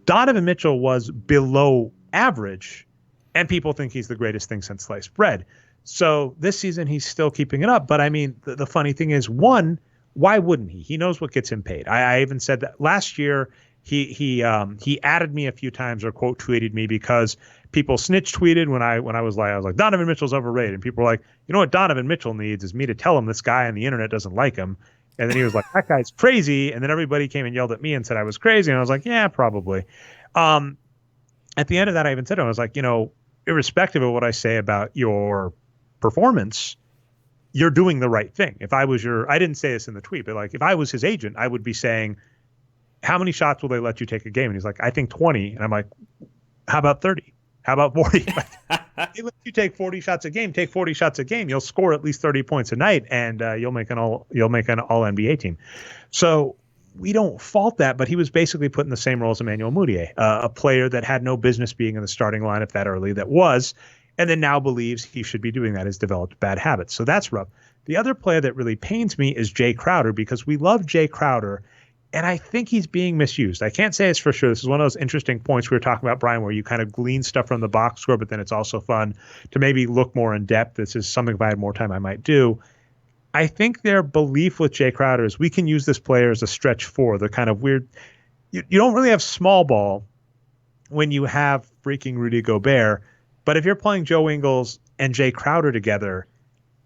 Donovan Mitchell was below average, and people think he's the greatest thing since sliced bread. So this season, he's still keeping it up. But I mean, the funny thing is, one, why wouldn't he? He knows what gets him paid. I even said that last year. He added me a few times or quote tweeted me because people snitch tweeted when I was like Donovan Mitchell's overrated, and people were like, you know what Donovan Mitchell needs is me to tell him this guy on the internet doesn't like him, and then he was like, that guy's crazy, and then everybody came and yelled at me and said I was crazy, and I was like, yeah, probably. At the end of that, I even said, I was like, irrespective of what I say about your performance, you're doing the right thing. If I was I didn't say this in the tweet, but like if I was his agent, I would be saying, how many shots will they let you take a game? And he's like, I think 20. And I'm like, how about 30? How about 40? They let you take 40 shots a game. Take 40 shots a game. You'll score at least 30 points a night, and you'll make an all NBA team. So we don't fault that, but he was basically put in the same role as Emmanuel Mudiay, a player that had no business being in the starting lineup that early, and then now believes he should be doing that, has developed bad habits. So that's rough. The other player that really pains me is Jay Crowder, because we love Jay Crowder, and I think he's being misused. I can't say it's for sure. This is one of those interesting points we were talking about, Brian, where you kind of glean stuff from the box score, but then it's also fun to maybe look more in depth. This is something, if I had more time, I might do. I think their belief with Jay Crowder is we can use this player as a stretch four. They're kind of weird. You don't really have small ball when you have freaking Rudy Gobert, but if you're playing Joe Ingles and Jay Crowder together,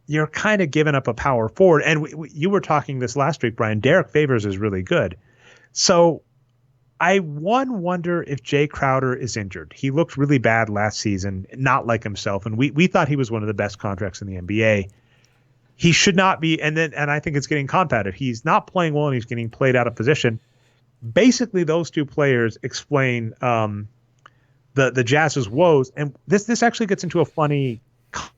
you're kind of giving up a power forward. And you were talking this last week, Brian. Derek Favors is really good. So I wonder if Jay Crowder is injured. He looked really bad last season, not like himself. And we thought he was one of the best contracts in the NBA. He should not be. And I think it's getting compounded. He's not playing well and he's getting played out of position. Basically, those two players explain the Jazz's woes. And this actually gets into a funny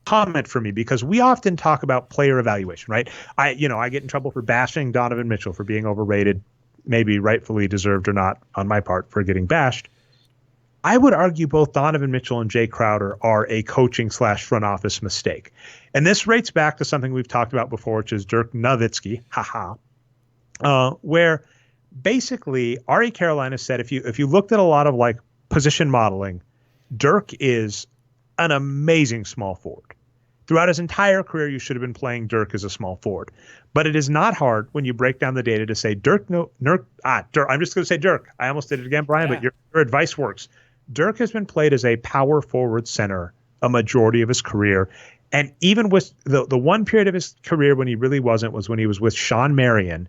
comment for me, because we often talk about player evaluation, right? I get in trouble for bashing Donovan Mitchell for being overrated, maybe rightfully deserved or not on my part for getting bashed. I would argue both Donovan Mitchell and Jay Crowder are a coaching / front office mistake. And this rates back to something we've talked about before, which is Dirk Nowitzki, where basically Ari Carolina said, if you looked at a lot of like position modeling, Dirk is an amazing small forward. Throughout his entire career, you should have been playing Dirk as a small forward. But it is not hard when you break down the data to say Dirk. I'm just going to say Dirk. I almost did it again, Brian, but your advice works. Dirk has been played as a power forward center a majority of his career. And even with the one period of his career when he really wasn't was when he was with Sean Marion.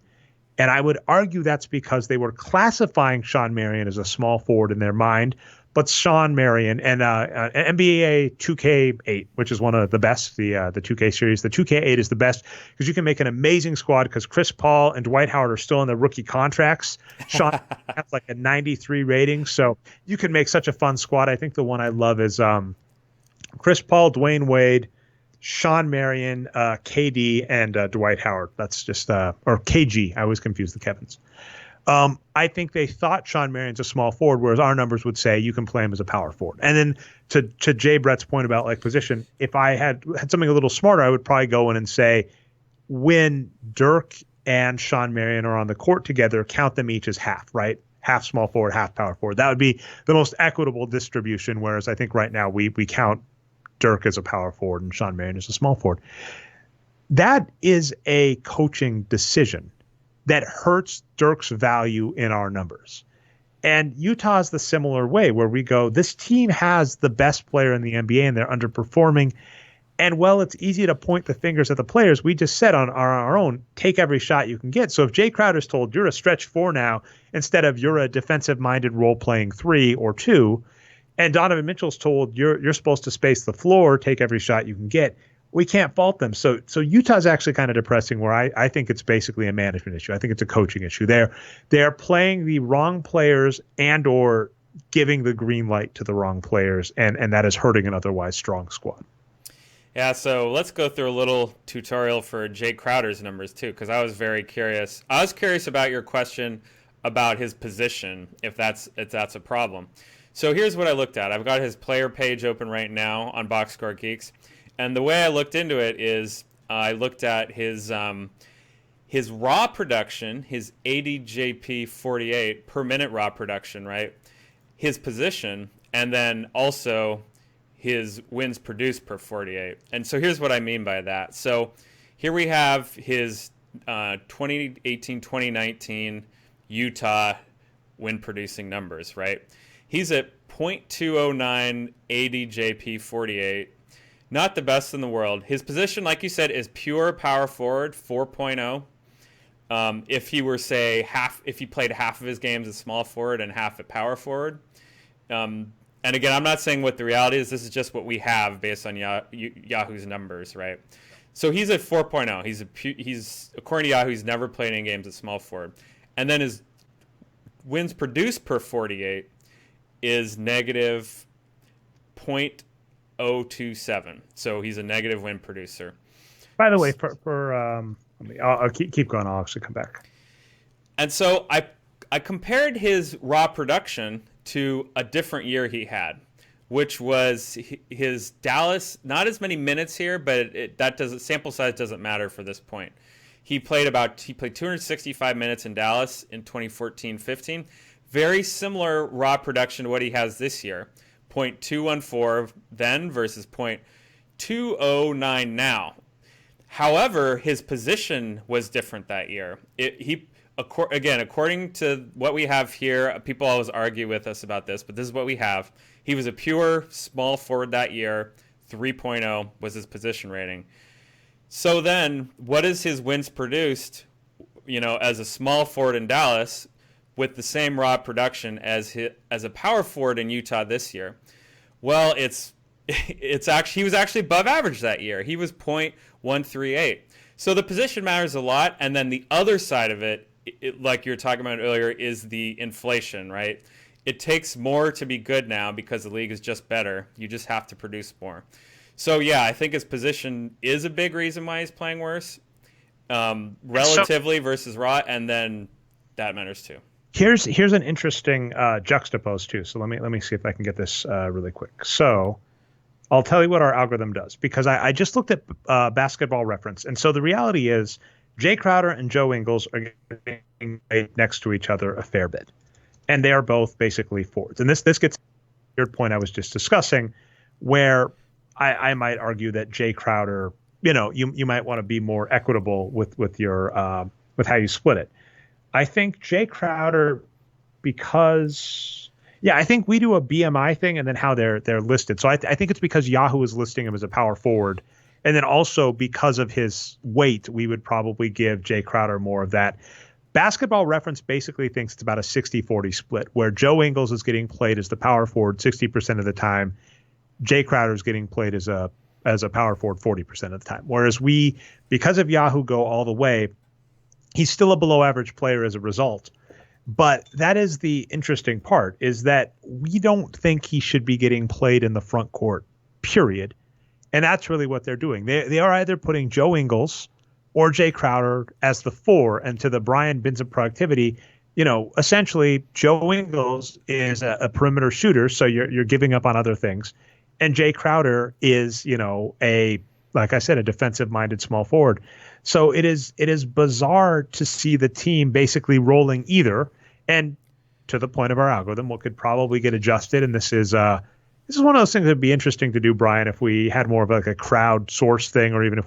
And I would argue that's because they were classifying Sean Marion as a small forward in their mind. But Sean Marion and NBA 2K8, which is one of the best, the 2K series, the 2K8 is the best because you can make an amazing squad because Chris Paul and Dwight Howard are still in their rookie contracts. Sean has like a 93 rating, so you can make such a fun squad. I think the one I love is Chris Paul, Dwayne Wade, Sean Marion, KD, and Dwight Howard. That's just or KG. I always confuse the Kevins. I think they thought Sean Marion's a small forward, whereas our numbers would say you can play him as a power forward. And then to Jay Brett's point about like position, if I had something a little smarter, I would probably go in and say when Dirk and Sean Marion are on the court together, count them each as half, right? Half small forward, half power forward. That would be the most equitable distribution, whereas I think right now we count Dirk as a power forward and Sean Marion as a small forward. That is a coaching decision that hurts Dirk's value in our numbers. And Utah's the similar way where we go, this team has the best player in the NBA and they're underperforming. And well, it's easy to point the fingers at the players. We just said on our own, take every shot you can get. So if Jay Crowder's told you're a stretch 4 now, instead of you're a defensive-minded role-playing 3 or 2, and Donovan Mitchell's told you're supposed to space the floor, take every shot you can get, we can't fault them. So Utah's actually kind of depressing where I think it's basically a management issue. I think it's a coaching issue. They're playing the wrong players and or giving the green light to the wrong players, and that is hurting an otherwise strong squad. Yeah, so let's go through a little tutorial for Jay Crowder's numbers too, because I was very curious. I was curious about your question about his position, if that's a problem. So here's what I looked at. I've got his player page open right now on Boxscore Geeks. And the way I looked into it is I looked at his raw production, his ADJP 48 per minute raw production, right? His position, and then also his wins produced per 48. And so here's what I mean by that. So here we have his 2018-2019 Utah win producing numbers, right? He's at .209 ADJP 48. Not the best in the world. His position, like you said, is pure power forward, 4.0. If he were, say, if he played half of his games as small forward and half at power forward. And again, I'm not saying what the reality is. This is just what we have based on Yahoo's numbers, right? So he's at 4.0. He's according to Yahoo, he's never played any games at small forward. And then his wins produced per 48 is negative .027. So he's a negative win producer. By the way, I'll keep going. I'll actually come back. And so I compared his raw production to a different year he had, which was his Dallas. Not as many minutes here, but sample size doesn't matter for this point. He played 265 minutes in Dallas in 2014-15. Very similar raw production to what he has this year. 0.214 then versus 0.209 now. However, his position was different that year. According to what we have here, people always argue with us about this, but this is what we have. He was a pure small forward that year. 3.0 was his position rating. So then, what is his wins produced, as a small forward in Dallas with the same raw production as a power forward in Utah this year? Well, he was actually above average that year. He was .138. So the position matters a lot, and then the other side of it, like you were talking about earlier, is the inflation, right? It takes more to be good now because the league is just better. You just have to produce more. So yeah, I think his position is a big reason why he's playing worse, relatively versus raw, and then that matters too. Here's an interesting juxtapose too. So let me see if I can get this really quick. So I'll tell you what our algorithm does, because I just looked at Basketball Reference, and so the reality is Jay Crowder and Joe Ingles are getting next to each other a fair bit, and they are both basically forwards. And this gets to the third point I was just discussing, where I might argue that Jay Crowder, you might want to be more equitable with your with how you split it. I think Jay Crowder, because I think we do a BMI thing and then how they're listed. So I think it's because Yahoo is listing him as a power forward, and then also because of his weight, we would probably give Jay Crowder more of that. Basketball Reference basically thinks it's about a 60-40 split, where Joe Ingles is getting played as the power forward 60% of the time. Jay Crowder is getting played as a power forward 40% of the time. Whereas we, because of Yahoo, go all the way. He's still a below average player as a result. But that is the interesting part, is that we don't think he should be getting played in the front court, period. And that's really what they're doing. They are either putting Joe Ingles or Jay Crowder as the 4, and to the Brian Binns productivity, essentially Joe Ingles is a perimeter shooter, so you're giving up on other things. And Jay Crowder is, like I said, a defensive-minded small forward. So it is bizarre to see the team basically rolling either. And to the point of our algorithm, what could probably get adjusted, and this is one of those things that'd be interesting to do, Brian, if we had more of like a crowd source thing, or even if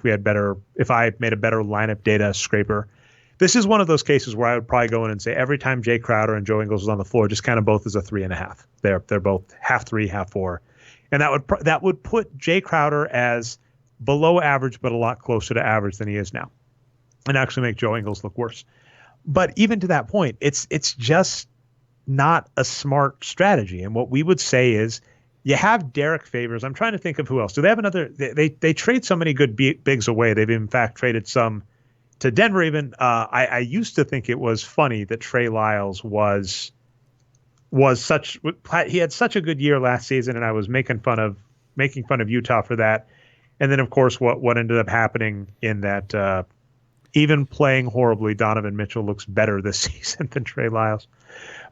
I made a better lineup data scraper. This is one of those cases where I would probably go in and say every time Jay Crowder and Joe Ingles was on the floor, just kind of both as a 3.5. They're both half 3, half 4. And that would put Jay Crowder as below average, but a lot closer to average than he is now, and actually make Joe Ingles look worse. But even to that point, it's just not a smart strategy. And what we would say is, you have Derek Favors. I'm trying to think of who else. Do they have another? They trade so many good bigs away. They've in fact traded some to Denver. Even I used to think it was funny that Trey Lyles was he had such a good year last season, and I was making fun of Utah for that. And then of course what ended up happening in that even playing horribly, Donovan Mitchell looks better this season than Trey Lyles.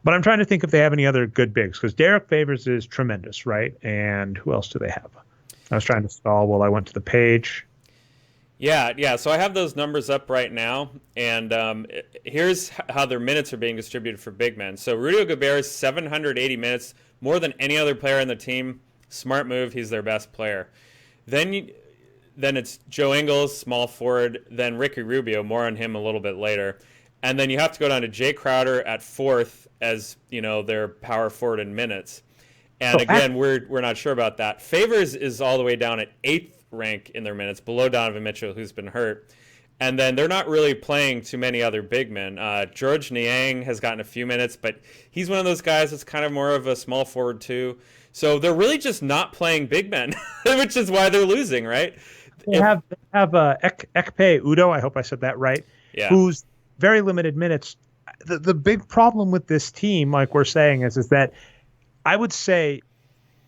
But I'm trying to think if they have any other good bigs, because Derek Favors is tremendous, right? And who else do they have? I was trying to stall while I went to the page. Yeah. So I have those numbers up right now, and here's how their minutes are being distributed for big men. So Rudy Gobert is 780 minutes, more than any other player on the team. Smart move. He's their best player. Then it's Joe Ingles, small forward. Then Ricky Rubio. More on him a little bit later. And then you have to go down to Jay Crowder at 4th as, their power forward in minutes. And again, we're not sure about that. Favors is all the way down at 8th rank in their minutes, below Donovan Mitchell, who's been hurt. And then they're not really playing too many other big men. George Niang has gotten a few minutes, but he's one of those guys that's kind of more of a small forward too. So they're really just not playing big men, which is why they're losing, right? They have Ekpe Udo, I hope I said that right, who's very limited minutes. The big problem with this team, like we're saying, is that I would say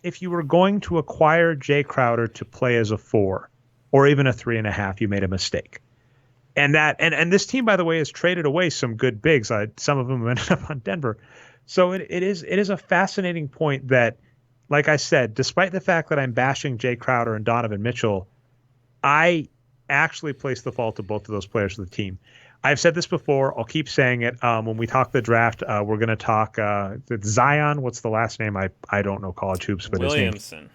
if you were going to acquire Jay Crowder to play as a 4 or even a 3.5, you made a mistake. And this team, by the way, has traded away some good bigs. Some of them ended up on Denver. So it is a fascinating point that, like I said, despite the fact that I'm bashing Jay Crowder and Donovan Mitchell, I actually place the fault of both of those players of the team. I've said this before. I'll keep saying it. When we talk the draft, we're going to talk Zion. What's the last name? I don't know college hoops, but Williamson.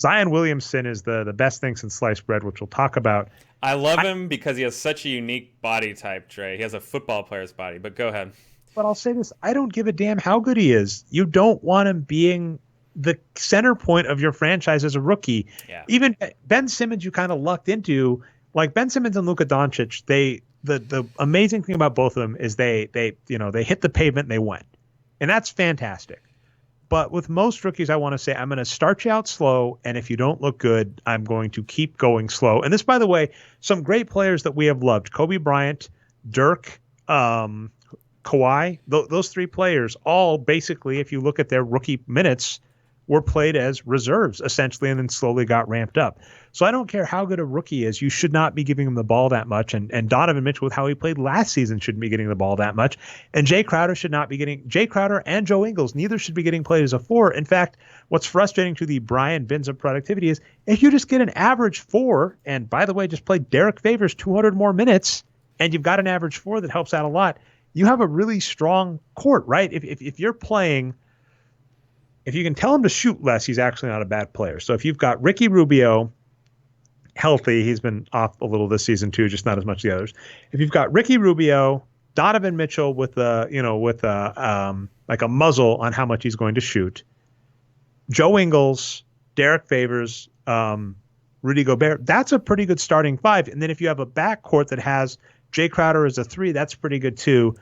Zion Williamson is the best thing since sliced bread, which we'll talk about. I love him because he has such a unique body type, Trey. He has a football player's body, but go ahead. But I'll say this. I don't give a damn how good he is. You don't want him being the center point of your franchise as a rookie. Yeah. Even Ben Simmons, you kind of lucked into. Like Ben Simmons and Luka Doncic, the amazing thing about both of them is they hit the pavement and they went. And that's fantastic. But with most rookies, I want to say, I'm going to start you out slow, and if you don't look good, I'm going to keep going slow. And this, by the way, some great players that we have loved: Kobe Bryant, Dirk, Kawhi. Those three players, all basically, if you look at their rookie minutes, were played as reserves essentially, and then slowly got ramped up. So I don't care how good a rookie is, you should not be giving him the ball that much. And Donovan Mitchell, with how he played last season, shouldn't be getting the ball that much. And Jay Crowder and Joe Ingles, neither should be getting played as a 4. In fact, what's frustrating to the Brian Binns of productivity is if you just get an average 4, and by the way, just play Derek Favors 200 more minutes, and you've got an average 4 that helps out a lot, you have a really strong court, right? If you're playing if you can tell him to shoot less, he's actually not a bad player. So if you've got Ricky Rubio healthy, he's been off a little this season too, just not as much as the others. If you've got Ricky Rubio, Donovan Mitchell with like a muzzle on how much he's going to shoot, Joe Ingles, Derek Favors, Rudy Gobert, that's a pretty good starting five. And then if you have a backcourt that has Jay Crowder as a three, that's pretty good too.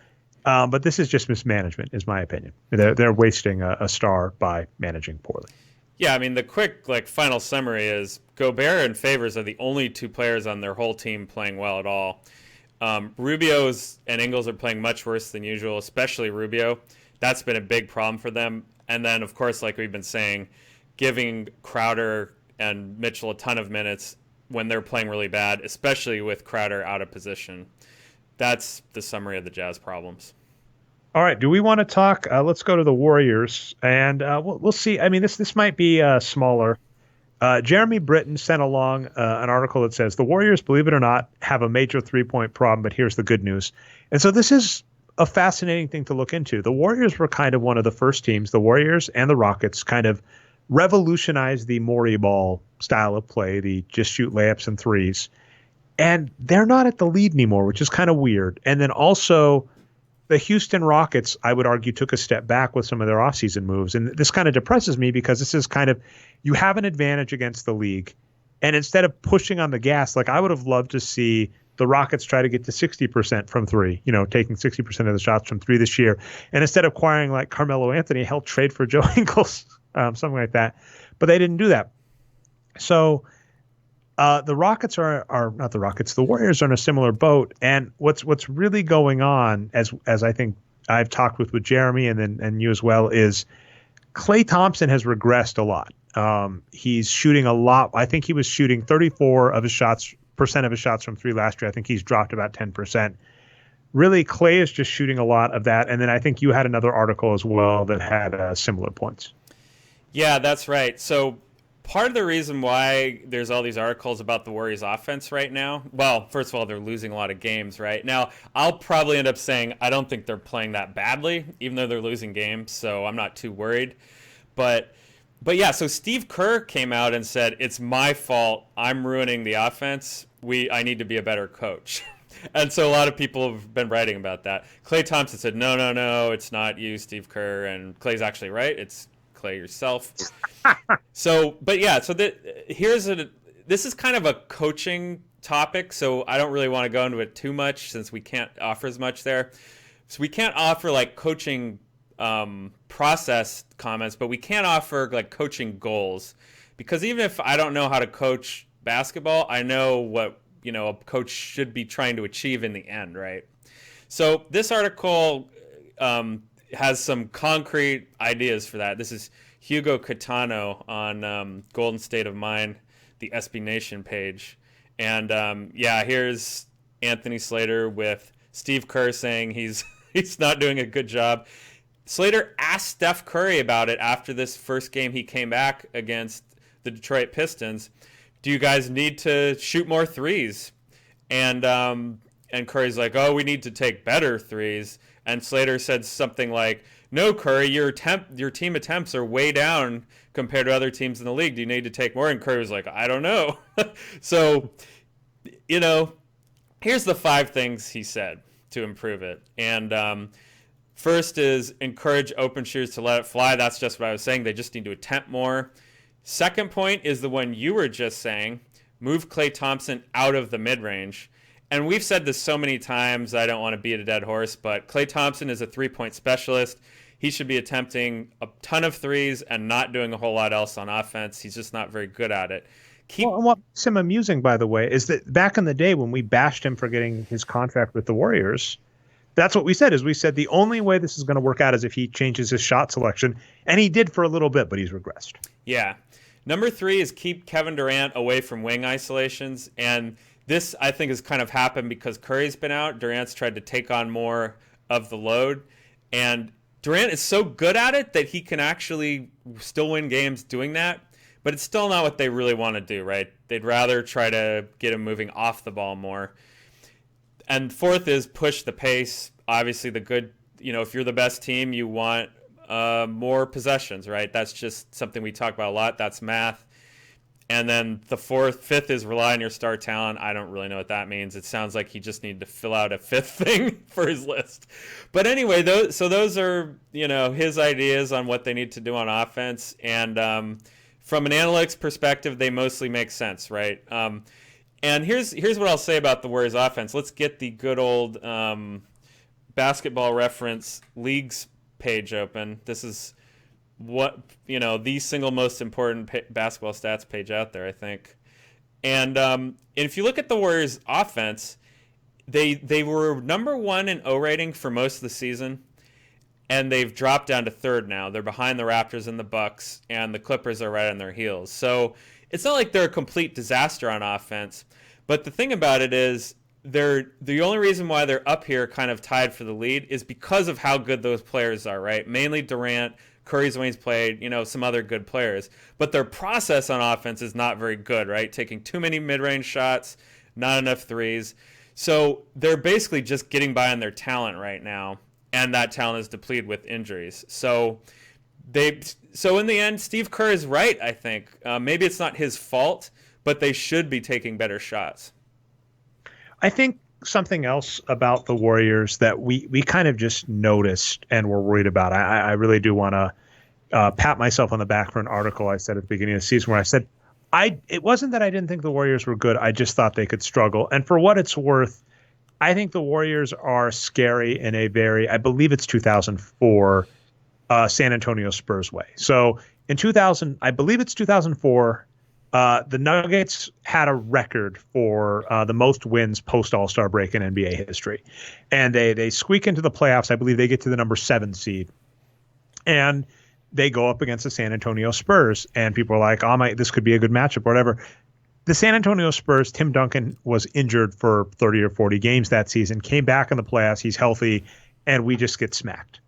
But this is just mismanagement, is my opinion. They're wasting a star by managing poorly. Yeah, I mean, the quick final summary is Gobert and Favors are the only two players on their whole team playing well at all. Rubio's and Ingles are playing much worse than usual, especially Rubio. That's been a big problem for them. And then, of course, like we've been saying, giving Crowder and Mitchell a ton of minutes when they're playing really bad, especially with Crowder out of position. That's the summary of the Jazz problems. All right. Do we want to talk? Let's go to the Warriors, and we'll see. I mean, this might be smaller. Jeremy Britton sent along an article that says the Warriors, believe it or not, have a major three-point problem, but here's the good news. And so this is a fascinating thing to look into. The Warriors were kind of one of the first teams, the Warriors and the Rockets, kind of revolutionized the Morey ball style of play, the just shoot layups and threes. And they're not at the lead anymore, which is kind of weird. And then also the Houston Rockets, I would argue, took a step back with some of their offseason moves. And this kind of depresses me because this is kind of, you have an advantage against the league. And instead of pushing on the gas, like I would have loved to see the Rockets try to get to 60% from three, taking 60% of the shots from three this year. And instead of acquiring like Carmelo Anthony, help trade for Joe Ingles, something like that. But they didn't do that. So the Rockets are not the Rockets. The Warriors are in a similar boat. And what's really going on, as I think I've talked with Jeremy and you as well, is Klay Thompson has regressed a lot. He's shooting a lot. I think he was shooting 34% of his shots from three last year. I think he's dropped about 10%. Really, Klay is just shooting a lot of that. And then I think you had another article as well that had similar points. Yeah, that's right. So part of the reason why there's all these articles about the Warriors offense right now, well, first of all, they're losing a lot of games right now. I'll probably end up saying I don't think they're playing that badly, even though they're losing games, so I'm not too worried. But yeah, so Steve Kerr came out and said, it's my fault. I'm ruining the offense. I need to be a better coach. And so a lot of people have been writing about that. Klay Thompson said, no, it's not you, Steve Kerr. And Klay's actually right. It's Klay yourself. So this is kind of a coaching topic, so I don't really want to go into it too much since we can't offer as much there. So we can't offer like coaching process comments, but we can offer like coaching goals, because even if I don't know how to coach basketball, I know what a coach should be trying to achieve in the end, right? So this article has some concrete ideas for that. This is Hugo Catano on Golden State of Mind, the SB Nation page. And here's Anthony Slater with Steve Kerr saying he's not doing a good job. Slater asked Steph Curry about it after this first game he came back against the Detroit Pistons. Do you guys need to shoot more threes? And Curry's like, oh, we need to take better threes. And Slater said something like, no, Curry, your team attempts are way down compared to other teams in the league. Do you need to take more? And Curry was like, I don't know. So, here's the 5 things he said to improve it. And first is encourage open shooters to let it fly. That's just what I was saying. They just need to attempt more. Second point is the one you were just saying. Move Klay Thompson out of the mid-range. And we've said this so many times, I don't want to beat a dead horse, but Klay Thompson is a three-point specialist. He should be attempting a ton of threes and not doing a whole lot else on offense. He's just not very good at it. And what makes him amusing, by the way, is that back in the day when we bashed him for getting his contract with the Warriors, that's what we said, the only way this is going to work out is if he changes his shot selection. And he did for a little bit, but he's regressed. Yeah. Number 3 is keep Kevin Durant away from wing isolations. And this, I think, has kind of happened because Curry's been out. Durant's tried to take on more of the load. And Durant is so good at it that he can actually still win games doing that. But it's still not what they really want to do, right? They'd rather try to get him moving off the ball more. And fourth is push the pace. Obviously, if you're the best team, you want more possessions, right? That's just something we talk about a lot. That's math. And then the fifth is rely on your star talent. I don't really know what that means. It sounds like he just needed to fill out a fifth thing for his list. But anyway, those are, his ideas on what they need to do on offense. And from an analytics perspective, they mostly make sense, right? And here's what I'll say about the Warriors offense. Let's get the good old Basketball Reference Leagues page open. This is the single most important basketball stats page out there, I think. And if you look at the Warriors offense, they were number 1 in O rating for most of the season, and they've dropped down to 3rd now. They're behind the Raptors and the Bucks, and the Clippers are right on their heels. So it's not like they're a complete disaster on offense, but the thing about it is the only reason why they're up here kind of tied for the lead is because of how good those players are, right? Mainly Durant, Curry's when he's played, some other good players. But their process on offense is not very good, right? Taking too many mid-range shots, not enough threes. So they're basically just getting by on their talent right now, and that talent is depleted with injuries. So in the end, Steve Kerr is right, I think. Maybe it's not his fault, but they should be taking better shots. I think something else about the Warriors that we kind of just noticed and were worried about. I really do want to pat myself on the back for an article I said at the beginning of the season where I said it wasn't that I didn't think the Warriors were good. I just thought they could struggle. And for what it's worth, I think the Warriors are scary in a I believe it's 2004 San Antonio Spurs way. So in 2000, I believe it's 2004. The Nuggets had a record for the most wins post All-Star break in NBA history. And they squeak into the playoffs. I believe they get to the number 7 seed. And they go up against the San Antonio Spurs. And people are like, this could be a good matchup or whatever. The San Antonio Spurs, Tim Duncan was injured for 30 or 40 games that season, came back in the playoffs. He's healthy, and we just get smacked.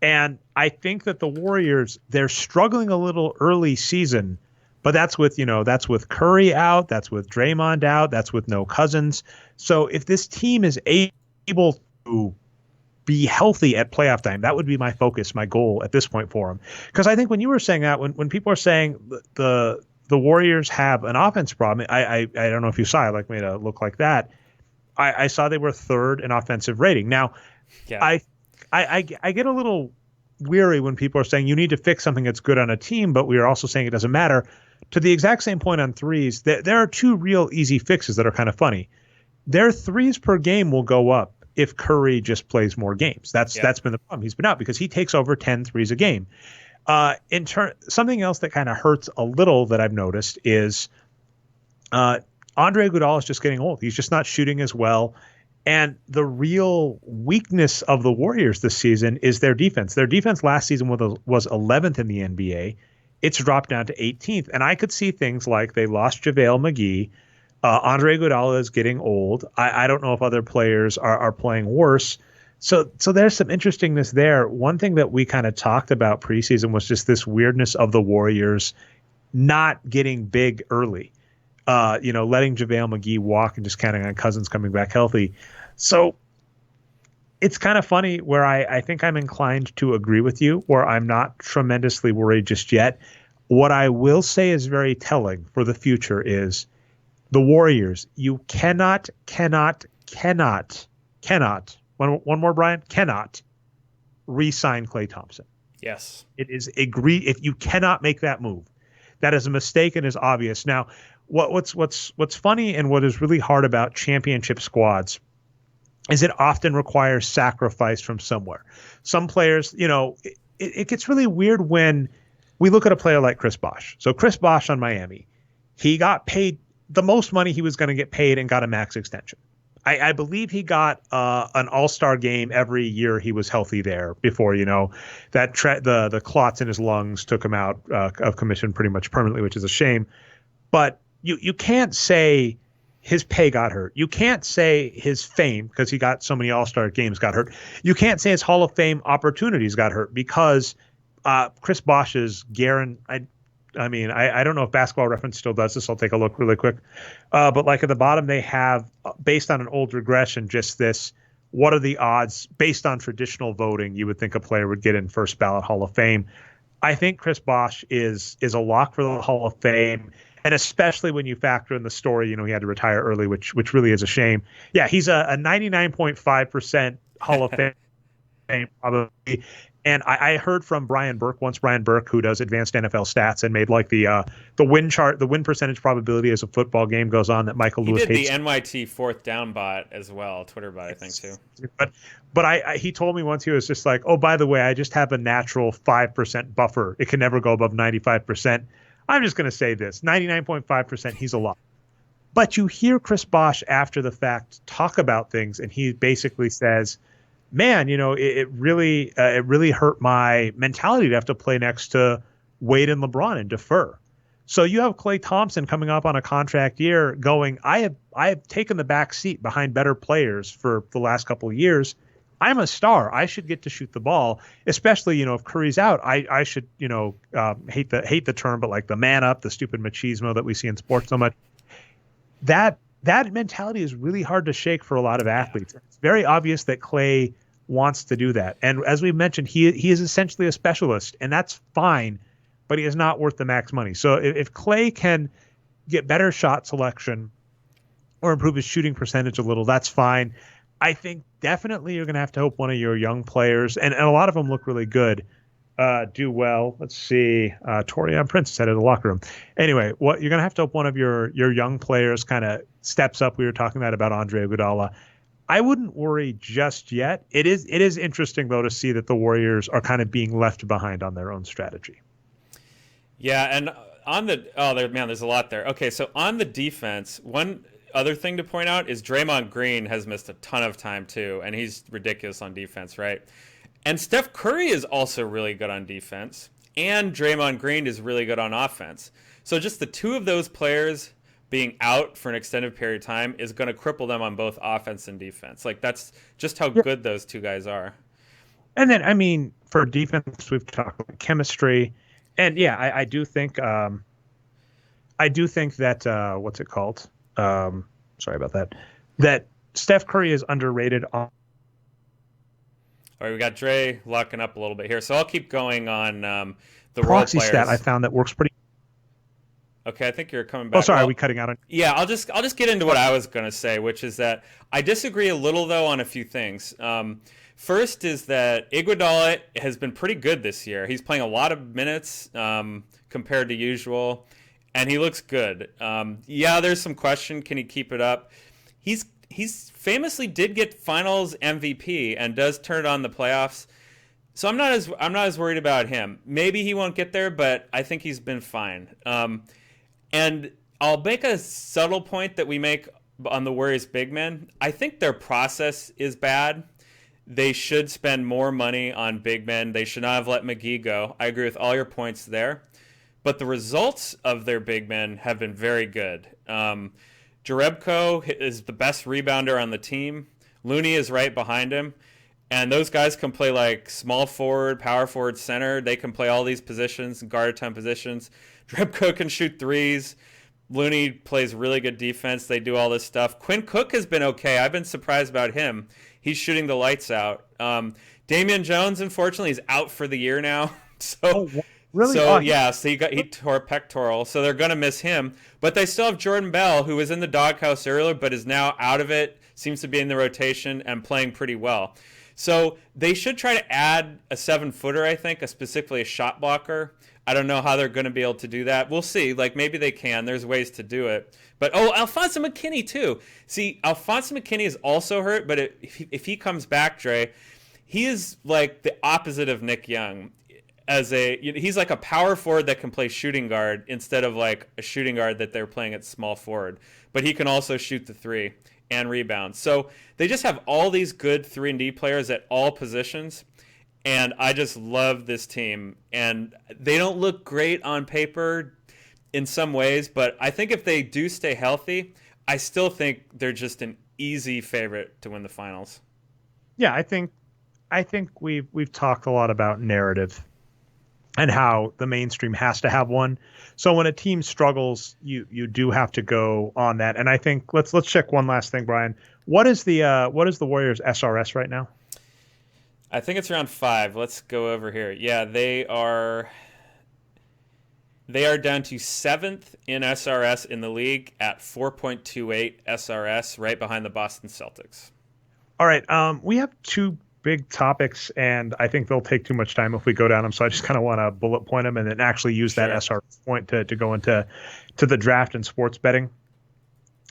And I think that the Warriors, they're struggling a little early season. But that's with Curry out, that's with Draymond out, that's with no Cousins. So if this team is able to be healthy at playoff time, that would be my focus, my goal at this point for them. Because I think when you were saying that, when people are saying the Warriors have an offense problem, I don't know if you saw it, like made it look like that. I saw they were 3rd in offensive rating. Now, yeah. I get a little weary when people are saying you need to fix something that's good on a team, but we are also saying it doesn't matter. To the exact same point on threes, there are 2 real easy fixes that are kind of funny. Their threes per game will go up if Curry just plays more games. That's been the problem. He's been out because he takes over 10 threes a game. Something else that kind of hurts a little that I've noticed is Andre Iguodala is just getting old. He's just not shooting as well. And the real weakness of the Warriors this season is their defense. Their defense last season was 11th in the NBA. It's dropped down to 18th. And I could see things like they lost JaVale McGee. Andre Iguodala is getting old. I don't know if other players are playing worse. So there's some interestingness there. One thing that we kind of talked about preseason was just this weirdness of the Warriors not getting big early. Letting JaVale McGee walk and just counting on Cousins coming back healthy. So it's kind of funny where I think I'm inclined to agree with you, where I'm not tremendously worried just yet. What I will say is very telling for the future is the Warriors. You cannot, one more, Brian, cannot re-sign Klay Thompson. Yes. It is agreed. If you cannot make that move, that is a mistake and is obvious. Now, what's funny and what is really hard about championship squads is it often requires sacrifice from somewhere. Some players, it gets really weird when we look at a player like Chris Bosh. So Chris Bosh on Miami, he got paid the most money he was going to get paid and got a max extension. I believe he got an all-star game every year he was healthy there before, that the clots in his lungs took him out of commission pretty much permanently, which is a shame. But you can't say his pay got hurt. You can't say his fame, because he got so many all-star games, got hurt. You can't say his Hall of Fame opportunities got hurt because Chris Bosh's guarantee. I don't know if Basketball Reference still does this. I'll take a look really quick. But like at the bottom, they have, based on an old regression, just this what are the odds based on traditional voting you would think a player would get in first ballot Hall of Fame. I think Chris Bosh is a lock for the Hall of Fame, and especially when you factor in the story, he had to retire early, which really is a shame. Yeah, he's a 99.5% Hall of Fame probably. And I heard from Brian Burke, who does advanced NFL stats and made like the win chart, the win percentage probability as a football game goes on, that Michael Lewis hates. He did the NYT fourth down bot as well, Twitter bot, I think too. But he told me once, he was just like, oh, by the way, I just have a natural 5% buffer. It can never go above 95%. I'm just going to say this, 99.5%, he's a lot. But you hear Chris Bosh after the fact talk about things, and he basically says, man, it really hurt my mentality to have to play next to Wade and LeBron and defer. So you have Klay Thompson coming up on a contract year going, I have taken the back seat behind better players for the last couple of years. I'm a star. I should get to shoot the ball, especially, if Curry's out. I should, hate the term, but like the man up, the stupid machismo that we see in sports so much. That mentality is really hard to shake for a lot of athletes. It's very obvious that Klay wants to do that. And as we've mentioned, he is essentially a specialist, and that's fine, but he is not worth the max money. So if Klay can get better shot selection or improve his shooting percentage a little, that's fine. I think definitely you're going to have to hope one of your young players, and a lot of them look really good, do well. Let's see. Torian Prince said in the locker room. Anyway, you're going to have to hope one of your young players kind of steps up. We were talking about Andre Iguodala. I wouldn't worry just yet. It is interesting, though, to see that the Warriors are kind of being left behind on their own strategy. Yeah, and there's a lot there. Okay, so on the defense, one other thing to point out is Draymond Green has missed a ton of time too, and he's ridiculous on defense, right? And Steph Curry is also really good on defense, and Draymond Green is really good on offense. So just the two of those players being out for an extended period of time is going to cripple them on both offense and defense. Like, that's just how good those two guys are. And then, I mean, for defense, we've talked about chemistry, and yeah, I do think that what's it called? Sorry about that. That Steph Curry is underrated on. All right, we got Dre locking up a little bit here, so I'll keep going on the proxy role players. Stat I found that works pretty. Okay, I think you're coming back. Oh, sorry, are we cutting out on? Yeah, I'll just get into what I was going to say, which is that I disagree a little, though, on a few things. First is that Iguodala has been pretty good this year. He's playing a lot of minutes compared to usual, and he looks good. Yeah, there's some question, can he keep it up? He's famously did get Finals MVP and does turn it on the playoffs. So I'm not as worried about him. Maybe he won't get there, but I think he's been fine. And I'll make a subtle point that we make on the Warriors big men. I think their process is bad. They should spend more money on big men. They should not have let McGee go. I agree with all your points there. But the results of their big men have been very good. Jerebko is the best rebounder on the team. Looney is right behind him. And those guys can play like small forward, power forward, center. They can play all these positions, guard a ton positions. Jerebko can shoot threes. Looney plays really good defense. They do all this stuff. Quinn Cook has been okay. I've been surprised about him. He's shooting the lights out. Damian Jones, unfortunately, is out for the year now. So he tore a pectoral. So they're going to miss him. But they still have Jordan Bell, who was in the doghouse earlier, but is now out of it. Seems to be in the rotation and playing pretty well. So they should try to add a 7-footer, I think, specifically a shot blocker. I don't know how they're going to be able to do that. We'll see. Like, maybe they can. There's ways to do it. But, Alfonso McKinney, too. See, Alfonso McKinney is also hurt, but if he comes back, Dre, he is like the opposite of Nick Young. He's like a power forward that can play shooting guard instead of like a shooting guard that they're playing at small forward. But he can also shoot the three and rebound. So they just have all these good 3-and-D players at all positions. And I just love this team. And they don't look great on paper in some ways, but I think if they do stay healthy, I still think they're just an easy favorite to win the finals. Yeah, I think we've talked a lot about narrative and how the mainstream has to have one. So when a team struggles, you do have to go on that. And I think let's check one last thing, Brian. What is the Warriors SRS right now? I think it's around 5. Let's go over here. Yeah, they are down to 7th in SRS in the league at 4.28 SRS, right behind the Boston Celtics. All right. We have two big topics, and I think they'll take too much time if we go down them. So I just kind of want to bullet point them and then actually use that SRS point to go into the draft and sports betting.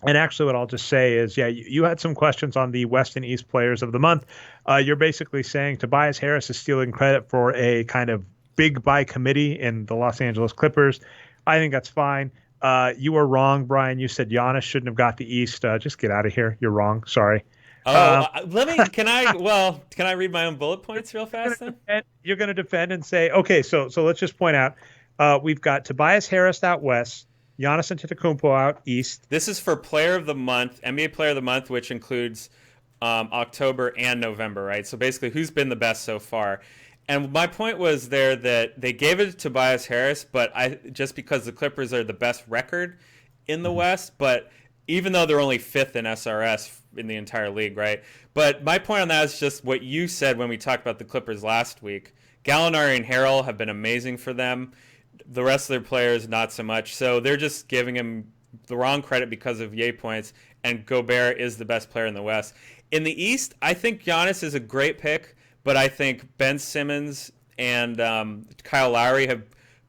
And actually, what I'll just say is, yeah, you had some questions on the West and East players of the month. You're basically saying Tobias Harris is stealing credit for a kind of big by committee in the Los Angeles Clippers. I think that's fine. You were wrong, Brian. You said Giannis shouldn't have got the East. Just get out of here. You're wrong. Sorry. Can I read my own bullet points real fast then? You're going to defend and say, okay, so let's just point out, we've got Tobias Harris out West, Giannis Antetokounmpo out East. This is for Player of the Month, NBA Player of the Month, which includes October and November, right? So basically, who's been the best so far? And my point was there that they gave it to Tobias Harris, but just because the Clippers are the best record in the West, but even though they're only 5th in SRS in the entire league, right? But my point on that is just what you said when we talked about the Clippers last week. Gallinari and Harrell have been amazing for them. The rest of their players, not so much. So they're just giving him the wrong credit because of Ye points, and Gobert is the best player in the West. In the East, I think Giannis is a great pick, but I think Ben Simmons and Kyle Lowry have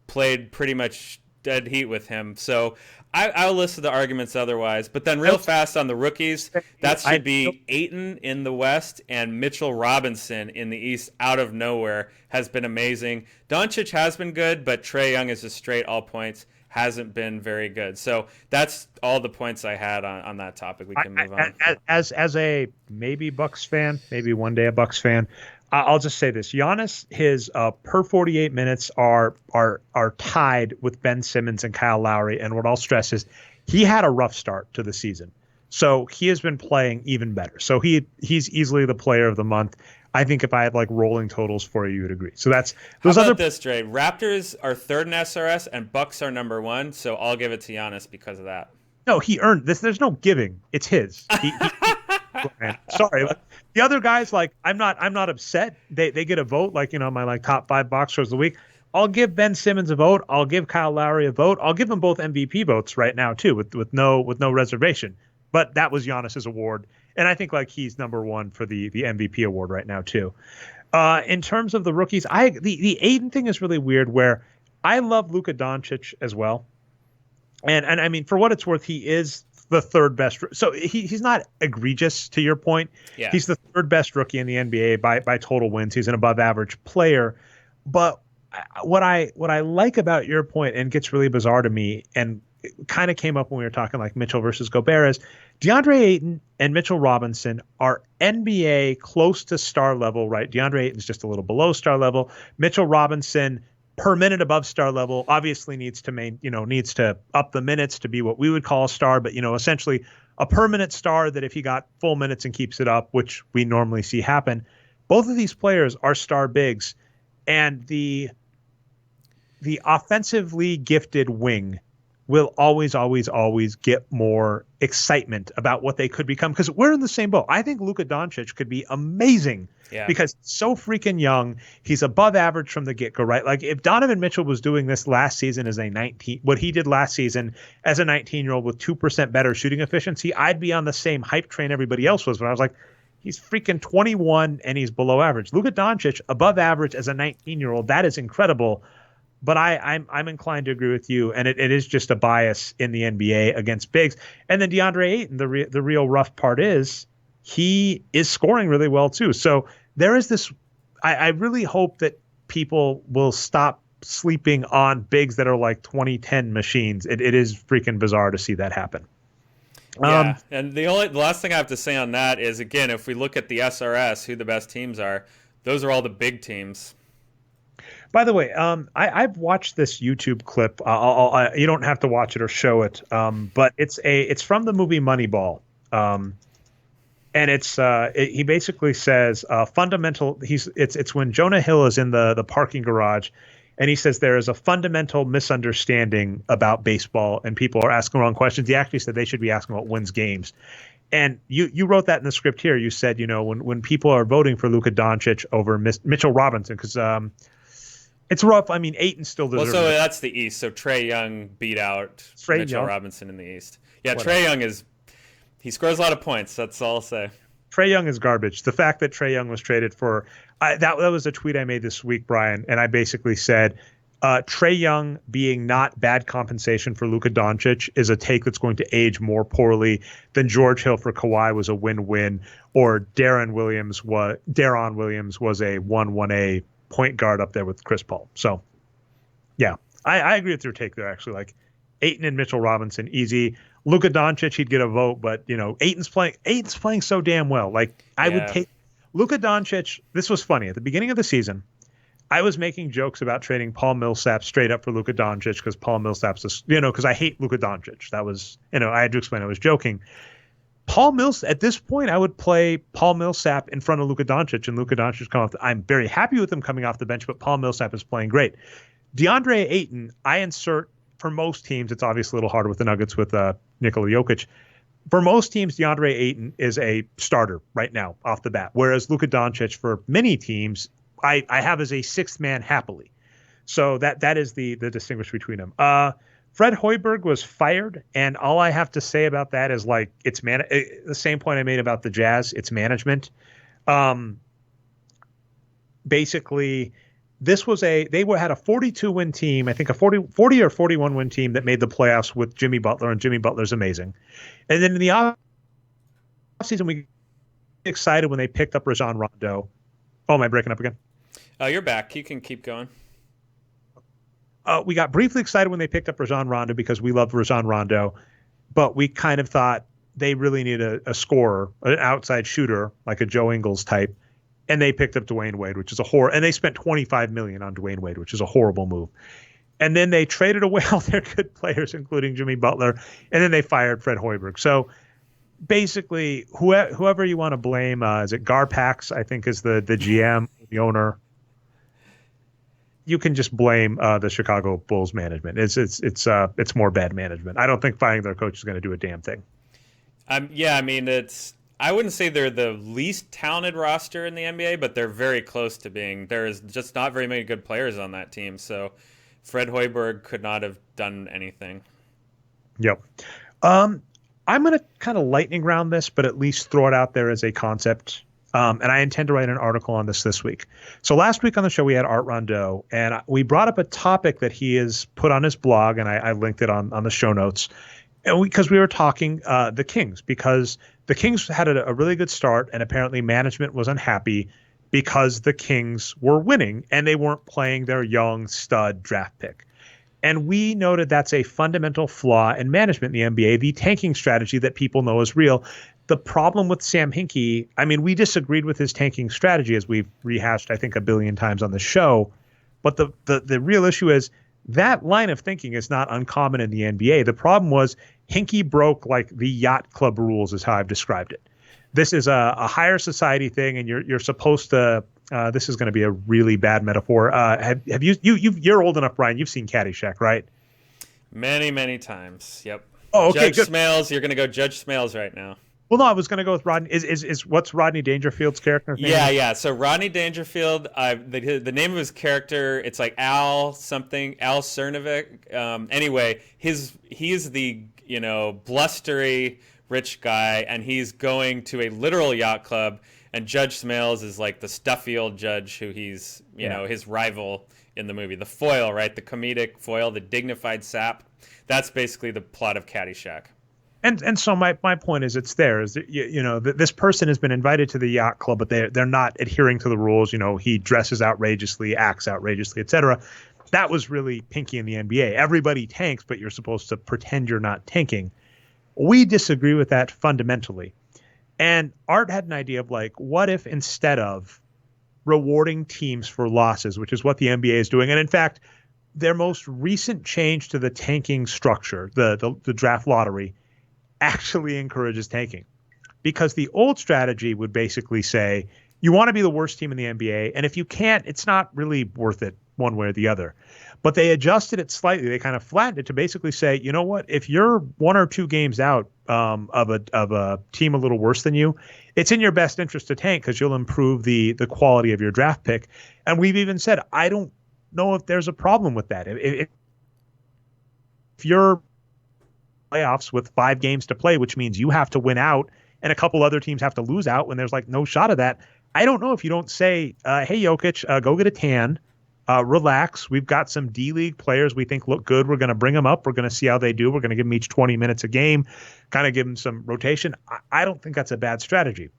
played pretty much dead heat with him. So I'll list the arguments otherwise. But then real fast on the rookies, that should be Ayton in the West and Mitchell Robinson in the East out of nowhere has been amazing. Doncic has been good, but Trae Young is a straight all points, hasn't been very good. So that's all the points I had on that topic. We can move on. As a maybe Bucks fan, maybe one day a Bucks fan, I'll just say this: Giannis, his per 48 minutes are tied with Ben Simmons and Kyle Lowry. And what I'll stress is he had a rough start to the season, so he has been playing even better. So he's easily the player of the month. I think if I had like rolling totals for you, you'd agree. So that's those How about this, Dre? Raptors are 3rd in SRS and Bucks are number 1. So I'll give it to Giannis because of that. No, he earned this. There's no giving. It's his. Sorry. The other guys, like, I'm not upset. They get a vote, like, my like top 5 box scores of the week. I'll give Ben Simmons a vote. I'll give Kyle Lowry a vote. I'll give them both MVP votes right now too, with no reservation. But that was Giannis's award, and I think like he's number 1 for the MVP award right now too. In terms of the rookies, the Ayton thing is really weird. Where I love Luka Doncic as well, and I mean, for what it's worth, he is the 3rd best. So he's not egregious, to your point. Yeah. He's the 3rd best rookie in the NBA by total wins. He's an above average player. But what I like about your point, and gets really bizarre to me, and kind of came up when we were talking like Mitchell versus Gobert, is DeAndre Ayton and Mitchell Robinson are NBA close to star level, right? DeAndre Ayton's just a little below star level. Mitchell Robinson per minute above star level, obviously needs to up the minutes to be what we would call a star, but essentially a permanent star that if he got full minutes and keeps it up, which we normally see happen. Both of these players are star bigs, and the offensively gifted wing will always, always, always get more excitement about what they could become, because we're in the same boat. I think Luka Doncic could be amazing because he's so freaking young. He's above average from the get-go, right? Like if Donovan Mitchell was doing this last season as what he did last season as a 19-year-old with 2% better shooting efficiency, I'd be on the same hype train everybody else was. When I was like, he's freaking 21 and he's below average. Luka Doncic above average as a 19-year-old, that is incredible. But I'm inclined to agree with you, and it is just a bias in the NBA against bigs. And then DeAndre Ayton, the real rough part is he is scoring really well too. So there is this. I really hope that people will stop sleeping on bigs that are like 2010 machines. It is freaking bizarre to see that happen. Yeah, and the last thing I have to say on that is, again, if we look at the SRS, who the best teams are, those are all the big teams. By the way, I've watched this YouTube clip. You don't have to watch it or show it, but it's from the movie Moneyball, and he basically says fundamental. It's when Jonah Hill is in the parking garage, and he says there is a fundamental misunderstanding about baseball, and people are asking wrong questions. He actually said they should be asking what wins games. And you wrote that in the script here. You said, when people are voting for Luka Doncic over Mitchell Robinson, because it's rough. I mean, Ayton still deserves Well, so it. that's the East. So Trae Young beat out Trae Mitchell Young. Robinson in the East. Yeah, Whatever. Trae Young he scores a lot of points. That's all I'll say. Trae Young is garbage. The fact that Trae Young was traded for that was a tweet I made this week, Brian, and I basically said Trae Young being not bad compensation for Luka Doncic is a take that's going to age more poorly than George Hill for Kawhi was a win-win, or Deron Williams was a 1-1A point guard up there with Chris Paul. So, yeah, I agree with your take there. Actually, like Ayton and Mitchell Robinson, easy. Luka Doncic, he'd get a vote, but Ayton's playing so damn well. Like I would take Luka Doncic. This was funny at the beginning of the season. I was making jokes about trading Paul Millsap straight up for Luka Doncic because Paul Millsap's, because I hate Luka Doncic. That was, I had to explain I was joking. At this point, I would play Paul Millsap in front of Luka Doncic, and Luka Doncic come off. I'm very happy with him coming off the bench, but Paul Millsap is playing great. DeAndre Ayton, I insert for most teams. It's obviously a little harder with the Nuggets with Nikola Jokic. For most teams, DeAndre Ayton is a starter right now off the bat, whereas Luka Doncic for many teams, I have as a sixth man happily. So that is the distinguish between them. Fred Hoiberg was fired, and all I have to say about that is like the same point I made about the Jazz. It's management. Basically, this was had a 42-win team, I think a 40 or 41-win team that made the playoffs with Jimmy Butler, and Jimmy Butler's amazing. And then in the offseason, we got excited when they picked up Rajon Rondo. Oh, am I breaking up again? Oh, you're back. You can keep going. We got briefly excited when they picked up Rajon Rondo because we loved Rajon Rondo, but we kind of thought they really need a scorer, an outside shooter, like a Joe Ingles type. And they picked up Dwayne Wade, which is and they spent $25 million on Dwayne Wade, which is a horrible move. And then they traded away all their good players, including Jimmy Butler, and then they fired Fred Hoiberg. So basically, whoever you want to blame, is it Garpax, I think is the GM, the owner. You can just blame the Chicago Bulls management. It's more bad management. I don't think firing their coach is going to do a damn thing. Yeah, I mean, I wouldn't say they're the least talented roster in the NBA, but they're very close to being. There's just not very many good players on that team, so Fred Hoiberg could not have done anything. Yep. I'm going to kind of lightning round this, but at least throw it out there as a concept. And I intend to write an article on this week. So last week on the show, we had Art Rondeau, and we brought up a topic that he has put on his blog, and I linked it on the show notes. And because we were talking the Kings, because the Kings had a really good start, and apparently management was unhappy because the Kings were winning and they weren't playing their young stud draft pick. And we noted that's a fundamental flaw in management in the NBA, the tanking strategy that people know is real. The problem with Sam Hinkie, I mean, we disagreed with his tanking strategy, as we've rehashed, I think, 1 billion times on the show. But the real issue is that line of thinking is not uncommon in the NBA. The problem was Hinkie broke like the yacht club rules, is how I've described it. This is a higher society thing, and you're supposed to. This is going to be a really bad metaphor. You're old enough, Brian. You've seen Caddyshack, right? Many times. Yep. Oh, okay. Judge Smales. You're going to go Judge Smales right now. Well, no, I was going to go with Rodney. Is what's Rodney Dangerfield's character's name? Yeah. So Rodney Dangerfield, the name of his character, it's like Al Cernovic. Anyway, he's the blustery rich guy, and he's going to a literal yacht club, and Judge Smales is like the stuffy old judge who he's his rival in the movie, the foil, right? The comedic foil, the dignified sap. That's basically the plot of Caddyshack. And so my point is, it's there. Is this person has been invited to the yacht club, but they're not adhering to the rules. He dresses outrageously, acts outrageously, etc. That was really pinky in the NBA. Everybody tanks, but you're supposed to pretend you're not tanking. We disagree with that fundamentally. And Art had an idea of like, what if instead of rewarding teams for losses, which is what the NBA is doing, and in fact, their most recent change to the tanking structure, the draft lottery, actually encourages tanking, because the old strategy would basically say you want to be the worst team in the NBA, and if you can't, it's not really worth it one way or the other. But they adjusted it slightly. They kind of flattened it to basically say, you know what, if you're 1 or 2 games out of a team a little worse than you, it's in your best interest to tank because you'll improve the quality of your draft pick. And we've even said, I don't know if there's a problem with that. If you're playoffs with 5 games to play, which means you have to win out and a couple other teams have to lose out when there's like no shot of that, I don't know if you don't say, hey, Jokic, go get a tan. Relax. We've got some D-League players we think look good. We're going to bring them up. We're going to see how they do. We're going to give them each 20 minutes a game, kind of give them some rotation. I don't think that's a bad strategy.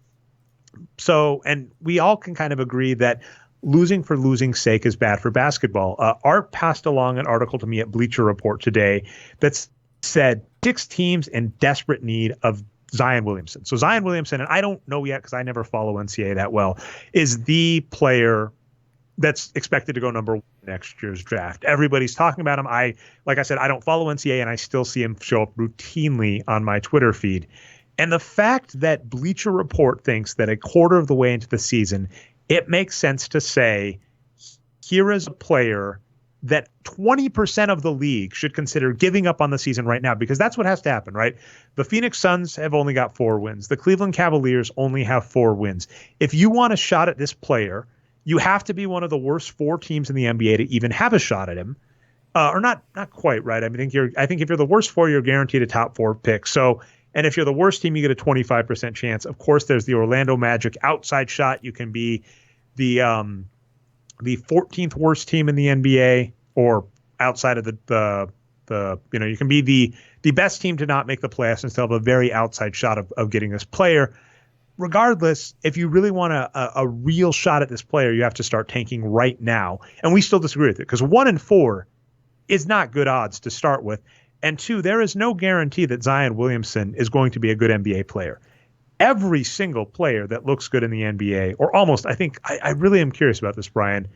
So, and we all can kind of agree that losing for losing's sake is bad for basketball. Art passed along an article to me at Bleacher Report today that said 6 teams in desperate need of Zion Williamson. So Zion Williamson, and I don't know yet because I never follow NCAA that well, is the player that's expected to go number 1 next year's draft. Everybody's talking about him. Like I said, I don't follow NCAA, and I still see him show up routinely on my Twitter feed. And the fact that Bleacher Report thinks that a quarter of the way into the season, it makes sense to say, here is a player that 20% of the league should consider giving up on the season right now, because that's what has to happen, right? The Phoenix Suns have only got 4 wins. The Cleveland Cavaliers only have 4 wins. If you want a shot at this player, you have to be one of the worst 4 teams in the NBA to even have a shot at him, or not quite, right? I think if you're the worst 4, you're guaranteed a top 4 pick. So, and if you're the worst team, you get a 25% chance. Of course, there's the Orlando Magic outside shot. You can be the 14th worst team in the NBA, or outside of the you can be the best team to not make the playoffs and still have a very outside shot of getting this player. Regardless, if you really want a real shot at this player, you have to start tanking right now. And we still disagree with it, because 1 and 4 is not good odds to start with. And 2, there is no guarantee that Zion Williamson is going to be a good NBA player. Every single player that looks good in the NBA, or almost, I really am curious about this, Brian,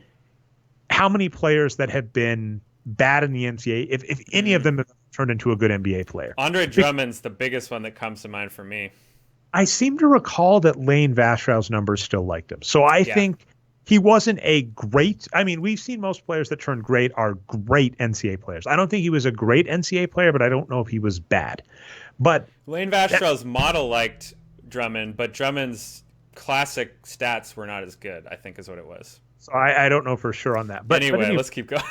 how many players that have been bad in the NCAA, if any of them have turned into a good NBA player? Andre Drummond's the biggest one that comes to mind for me. I seem to recall that Lane Vastrow's numbers still liked him. So I think he wasn't a great, we've seen most players that turn great are great NCAA players. I don't think he was a great NCAA player, but I don't know if he was bad. But Lane Vastrow's model liked Drummond, but Drummond's classic stats were not as good, I think is what it was. So I don't know for sure on that. But anyway, let's keep going.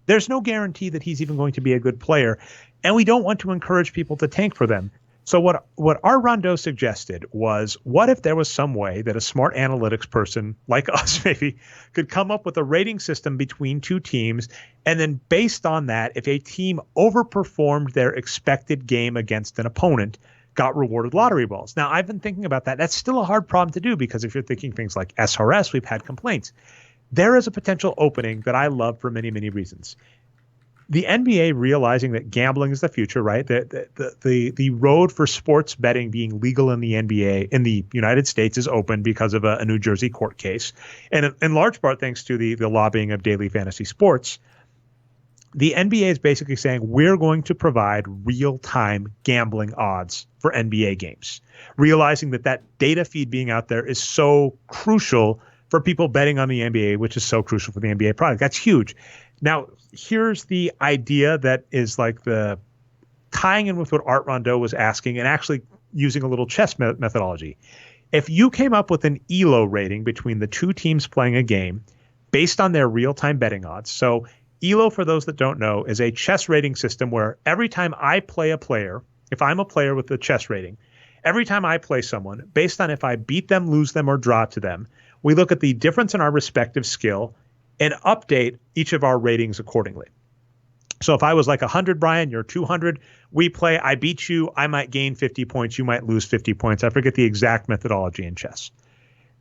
There's no guarantee that he's even going to be a good player, and we don't want to encourage people to tank for them. So what our Rondeau suggested was, what if there was some way that a smart analytics person like us maybe could come up with a rating system between 2 teams, and then based on that, if a team overperformed their expected game against an opponent, got rewarded lottery balls. Now, I've been thinking about that. That's still a hard problem to do, because if you're thinking things like SRS, we've had complaints. There is a potential opening that I love for many, many reasons. The NBA realizing that gambling is the future, right? The road for sports betting being legal in the NBA in the United States is open because of a New Jersey court case, and in large part thanks to the lobbying of daily fantasy sports. The NBA is basically saying, we're going to provide real-time gambling odds for NBA games, realizing that data feed being out there is so crucial for people betting on the NBA, which is so crucial for the NBA product. That's huge. Now, here's the idea that is like the tying in with what Art Rondeau was asking, and actually using a little chess methodology. If you came up with an ELO rating between the 2 teams playing a game based on their real-time betting odds. So ELO, for those that don't know, is a chess rating system where every time I play a player, if I'm a player with the chess rating, every time I play someone, based on if I beat them, lose them, or draw to them, we look at the difference in our respective skill and update each of our ratings accordingly. So if I was like 100, Brian, you're 200, we play, I beat you, I might gain 50 points, you might lose 50 points. I forget the exact methodology in chess.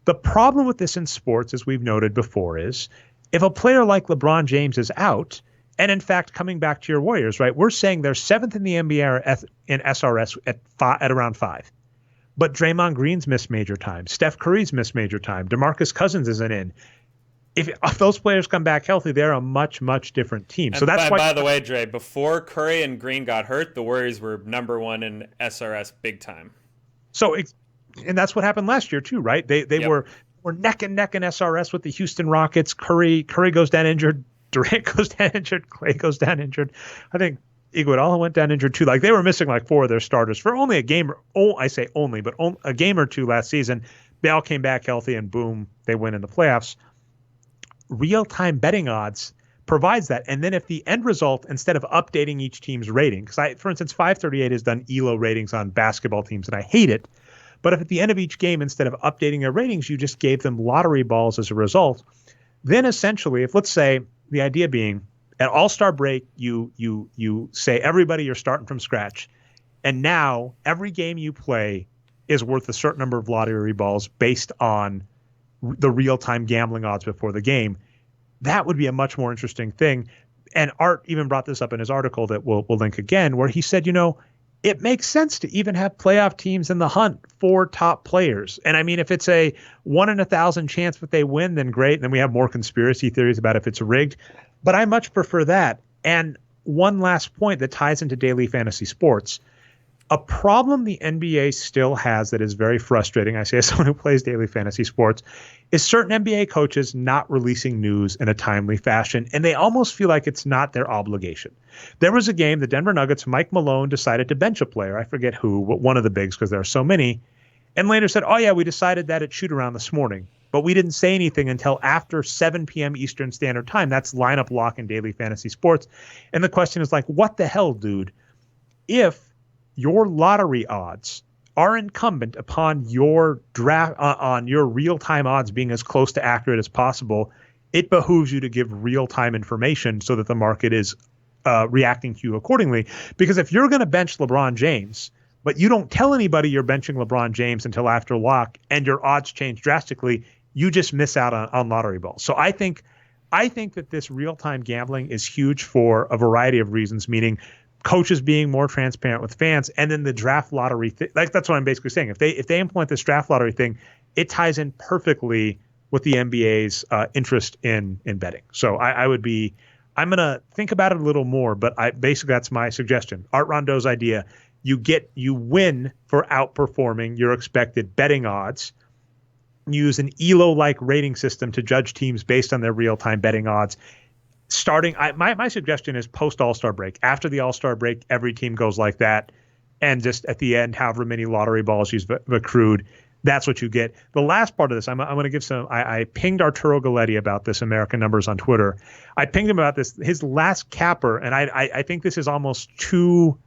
The problem with this in sports, as we've noted before, is if a player like LeBron James is out, and in fact, coming back to your Warriors, right, we're saying they're 7th in the NBA in SRS at around 5. But Draymond Green's missed major time. Steph Curry's missed major time. DeMarcus Cousins isn't in. If those players come back healthy, they're a much, much different team. So that's why. By the way, Dre, before Curry and Green got hurt, the Warriors were number 1 in SRS big time. So, and that's what happened last year too, right? They were we're neck and neck in SRS with the Houston Rockets. Curry goes down injured. Durant goes down injured. Klay goes down injured. I think Iguodala went down injured too. Like they were missing like 4 of their starters for only a game. I say only, but a game or 2 last season. They all came back healthy, and boom, they win in the playoffs. Real-time betting odds provides that. And then if the end result, instead of updating each team's rating, because for instance, 538 has done ELO ratings on basketball teams, and I hate it. But if at the end of each game, instead of updating their ratings, you just gave them lottery balls as a result, then essentially, if let's say the idea being at All-Star break, you say everybody you're starting from scratch, and now every game you play is worth a certain number of lottery balls based on the real-time gambling odds before the game. That would be a much more interesting thing. And Art even brought this up in his article that we'll link again, where he said, it makes sense to even have playoff teams in the hunt for top players. And I mean, if it's a 1 in 1,000 chance that they win, then great. And then we have more conspiracy theories about if it's rigged. But I much prefer that. And one last point that ties into daily fantasy sports. A problem the NBA still has that is very frustrating, I say as someone who plays daily fantasy sports, is certain NBA coaches not releasing news in a timely fashion, and they almost feel like it's not their obligation. There was a game, the Denver Nuggets, Mike Malone decided to bench a player. I forget who, but one of the bigs because there are so many, and later said, oh yeah, we decided that at shoot-around this morning, but we didn't say anything until after 7 p.m. Eastern Standard Time. That's lineup lock in daily fantasy sports. And the question is like, what the hell, dude? If your lottery odds are incumbent upon your draft on your real-time odds being as close to accurate as possible, it behooves you to give real-time information so that the market is reacting to you accordingly. Because if you're going to bench LeBron James, but you don't tell anybody you're benching LeBron James until after lock and your odds change drastically, you just miss out on lottery balls. So I think that this real-time gambling is huge for a variety of reasons, meaning coaches being more transparent with fans, and then the draft lottery thing. Like that's what I'm basically saying. If they implement this draft lottery thing, it ties in perfectly with the NBA's interest in betting. So I'm going to think about it a little more, but basically that's my suggestion. Art Rondeau's idea, you win for outperforming your expected betting odds. Use an ELO-like rating system to judge teams based on their real-time betting odds. Starting, my suggestion is post All-Star break. After the All-Star break, every team goes like that. And just at the end, however many lottery balls you've accrued, that's what you get. The last part of this, I'm going to give I pinged Arturo Galletti about this, American Numbers, on Twitter. I pinged him about this. His last capper, and I think this is almost too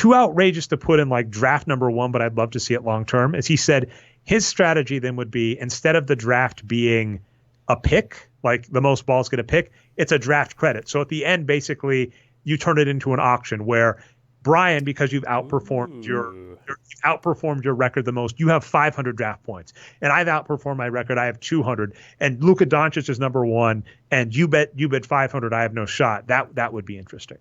outrageous to put in like draft number 1, but I'd love to see it long term, is he said his strategy then would be, instead of the draft being a pick, like the most balls get a pick, it's a draft credit. So at the end, basically, you turn it into an auction where Brian, because you've outperformed your record the most, you have 500 draft points, and I've outperformed my record. I have 200, and Luka Doncic is number 1, and you bet 500. I have no shot. That would be interesting.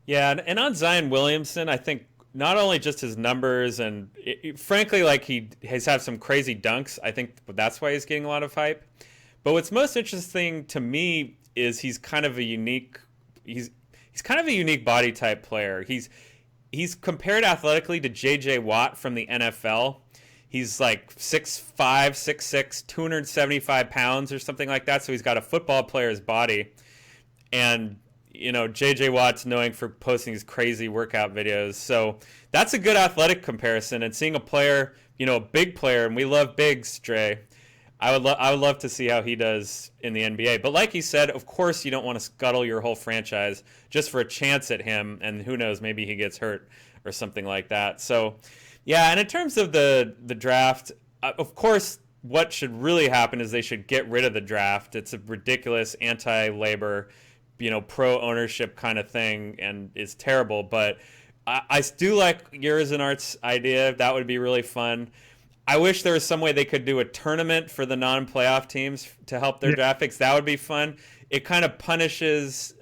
Yeah, and on Zion Williamson, I think not only just his numbers and frankly, like he has had some crazy dunks. I think that's why he's getting a lot of hype. But what's most interesting to me is he's kind of a unique body type player. He's compared athletically to J.J. Watt from the NFL. He's like 6'5", 6'6", 275 pounds or something like that. So he's got a football player's body. And, J.J. Watt's known for posting these crazy workout videos. So that's a good athletic comparison. And seeing a player, a big player, and we love bigs, Dre, I would love to see how he does in the NBA. But like you said, of course you don't want to scuttle your whole franchise just for a chance at him, and who knows, maybe he gets hurt or something like that. So, yeah, and in terms of the draft, of course, what should really happen is they should get rid of the draft. It's a ridiculous anti-labor, pro-ownership kind of thing, and it's terrible. But I do like yours and Art's idea. That would be really fun. I wish there was some way they could do a tournament for the non-playoff teams to help their draft picks. That would be fun. It kind of punishes,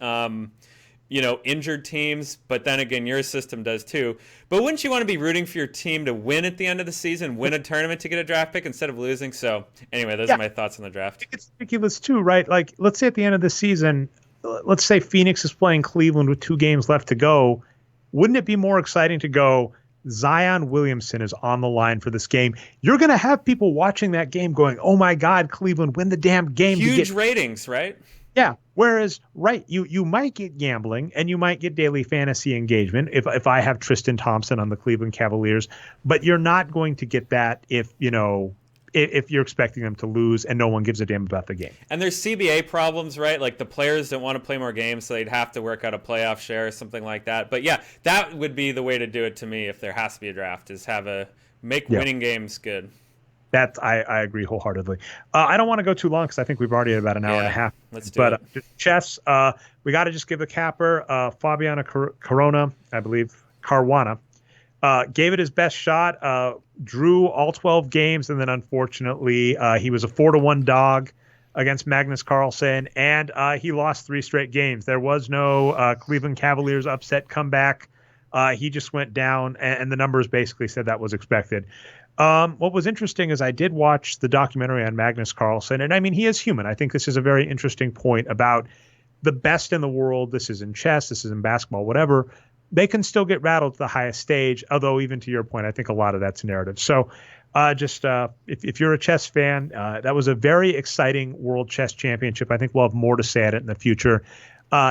injured teams, but then again, your system does too. But wouldn't you want to be rooting for your team to win at the end of the season, win a tournament to get a draft pick instead of losing? So anyway, those are my thoughts on the draft. It's ridiculous too, right? Like, let's say at the end of the season, let's say Phoenix is playing Cleveland with 2 games left to go. Wouldn't it be more exciting to go, Zion Williamson is on the line for this game. You're going to have people watching that game going, oh my God, Cleveland, win the damn game. Huge ratings, right? Yeah. Whereas, right, you might get gambling and you might get daily fantasy engagement if I have Tristan Thompson on the Cleveland Cavaliers, but you're not going to get that if you're expecting them to lose and no one gives a damn about the game. And there's CBA problems, right? Like the players don't want to play more games, so they'd have to work out a playoff share or something like that. But yeah, that would be the way to do it to me if there has to be a draft, is make winning games good. That I agree wholeheartedly. I don't want to go too long because I think we've already had about an hour and a half. Let's do it. Chess, we got to just give the capper, Fabiano Caruana, gave it his best shot, drew all 12 games, and then unfortunately he was a 4-1 dog against Magnus Carlsen, and he lost 3 straight games. There was no Cleveland Cavaliers upset comeback. He just went down, and the numbers basically said that was expected. What was interesting is I did watch the documentary on Magnus Carlsen, and I mean, he is human. I think this is a very interesting point about the best in the world. This is in chess, this is in basketball, whatever. They can still get rattled to the highest stage, although even to your point, I think a lot of that's narrative. So if you're a chess fan, that was a very exciting World Chess Championship. I think we'll have more to say at it in the future.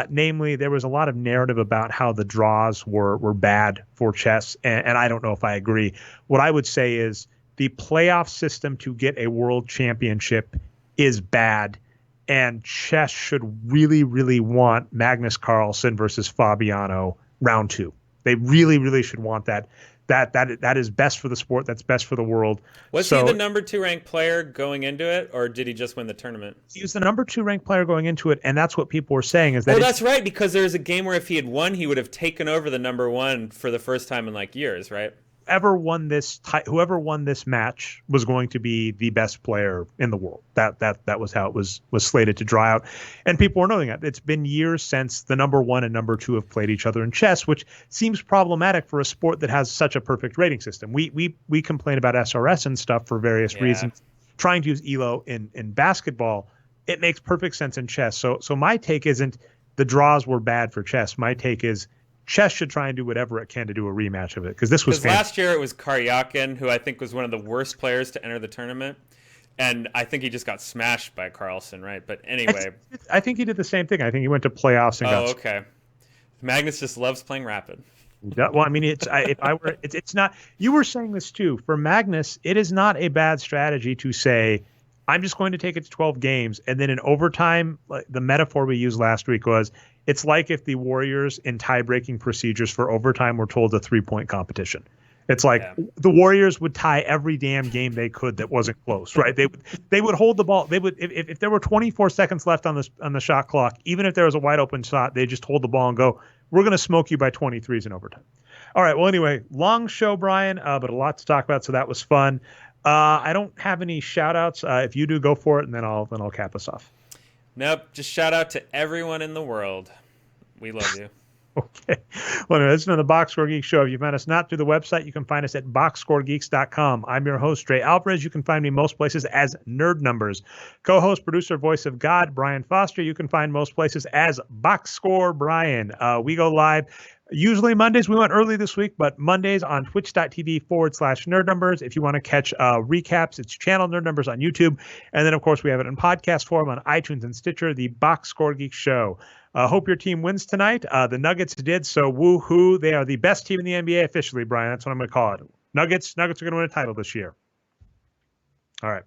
Namely, there was a lot of narrative about how the draws were bad for chess, and I don't know if I agree. What I would say is the playoff system to get a world championship is bad, and chess should really, really want Magnus Carlsen versus Fabiano round 2. They really, really should want that. That is best for the sport. That's best for the world. Was he the number 2 ranked player going into it, or did he just win the tournament? He was the number 2 ranked player going into it, and that's what people were saying. Is that? Oh, that's right, because there was a game where if he had won, he would have taken over the number 1 for the first time in like years, right? Whoever won this match was going to be the best player in the world. That was how it was slated to draw out, and people were knowing that. It's been years since the number 1 and number 2 have played each other in chess, which seems problematic for a sport that has such a perfect rating system. We complain about SRS and stuff for various reasons. Trying to use ELO in basketball, it makes perfect sense in chess. So my take isn't the draws were bad for chess. My take is chess should try and do whatever it can to do a rematch of it, because this was last year it was Karyakin, who I think was one of the worst players to enter the tournament, and I think he just got smashed by Carlsen, right? But anyway, I think he did the same thing. I think he went to playoffs and got. Okay. Magnus just loves playing rapid. Well, I mean, it's not. You were saying this too. For Magnus, it is not a bad strategy to say, I'm just going to take it to 12 games, and then in overtime, the metaphor we used last week was, it's like if the Warriors in tie-breaking procedures for overtime were told a 3-point competition. It's like the Warriors would tie every damn game they could that wasn't close, right? They would hold the ball. They would if there were 24 seconds left on the shot clock, even if there was a wide open shot, they just hold the ball and go, we're going to smoke you by 23s in overtime. All right. Well, anyway, long show, Brian, but a lot to talk about, so that was fun. I don't have any shout outs. If you do, go for it, and then I'll cap us off. Nope. Just shout out to everyone in the world. We love you. Okay. Well, anyway, this is the Boxscore Geeks Show. If you find us not through the website, you can find us at boxscoregeeks.com. I'm your host, Trey Alvarez. You can find me most places as Nerd Numbers. Co-host, producer, voice of God, Brian Foster. You can find most places as Boxscore Brian. We go live usually Mondays. We went early this week, but Mondays on twitch.tv/Nerd Numbers. If you want to catch recaps, it's channel Nerd Numbers on YouTube. And then, of course, we have it in podcast form on iTunes and Stitcher, the Boxscore Geeks Show. Hope your team wins tonight. The Nuggets did, so woohoo. They are the best team in the NBA officially, Brian. That's what I'm going to call it. Nuggets are going to win a title this year. All right.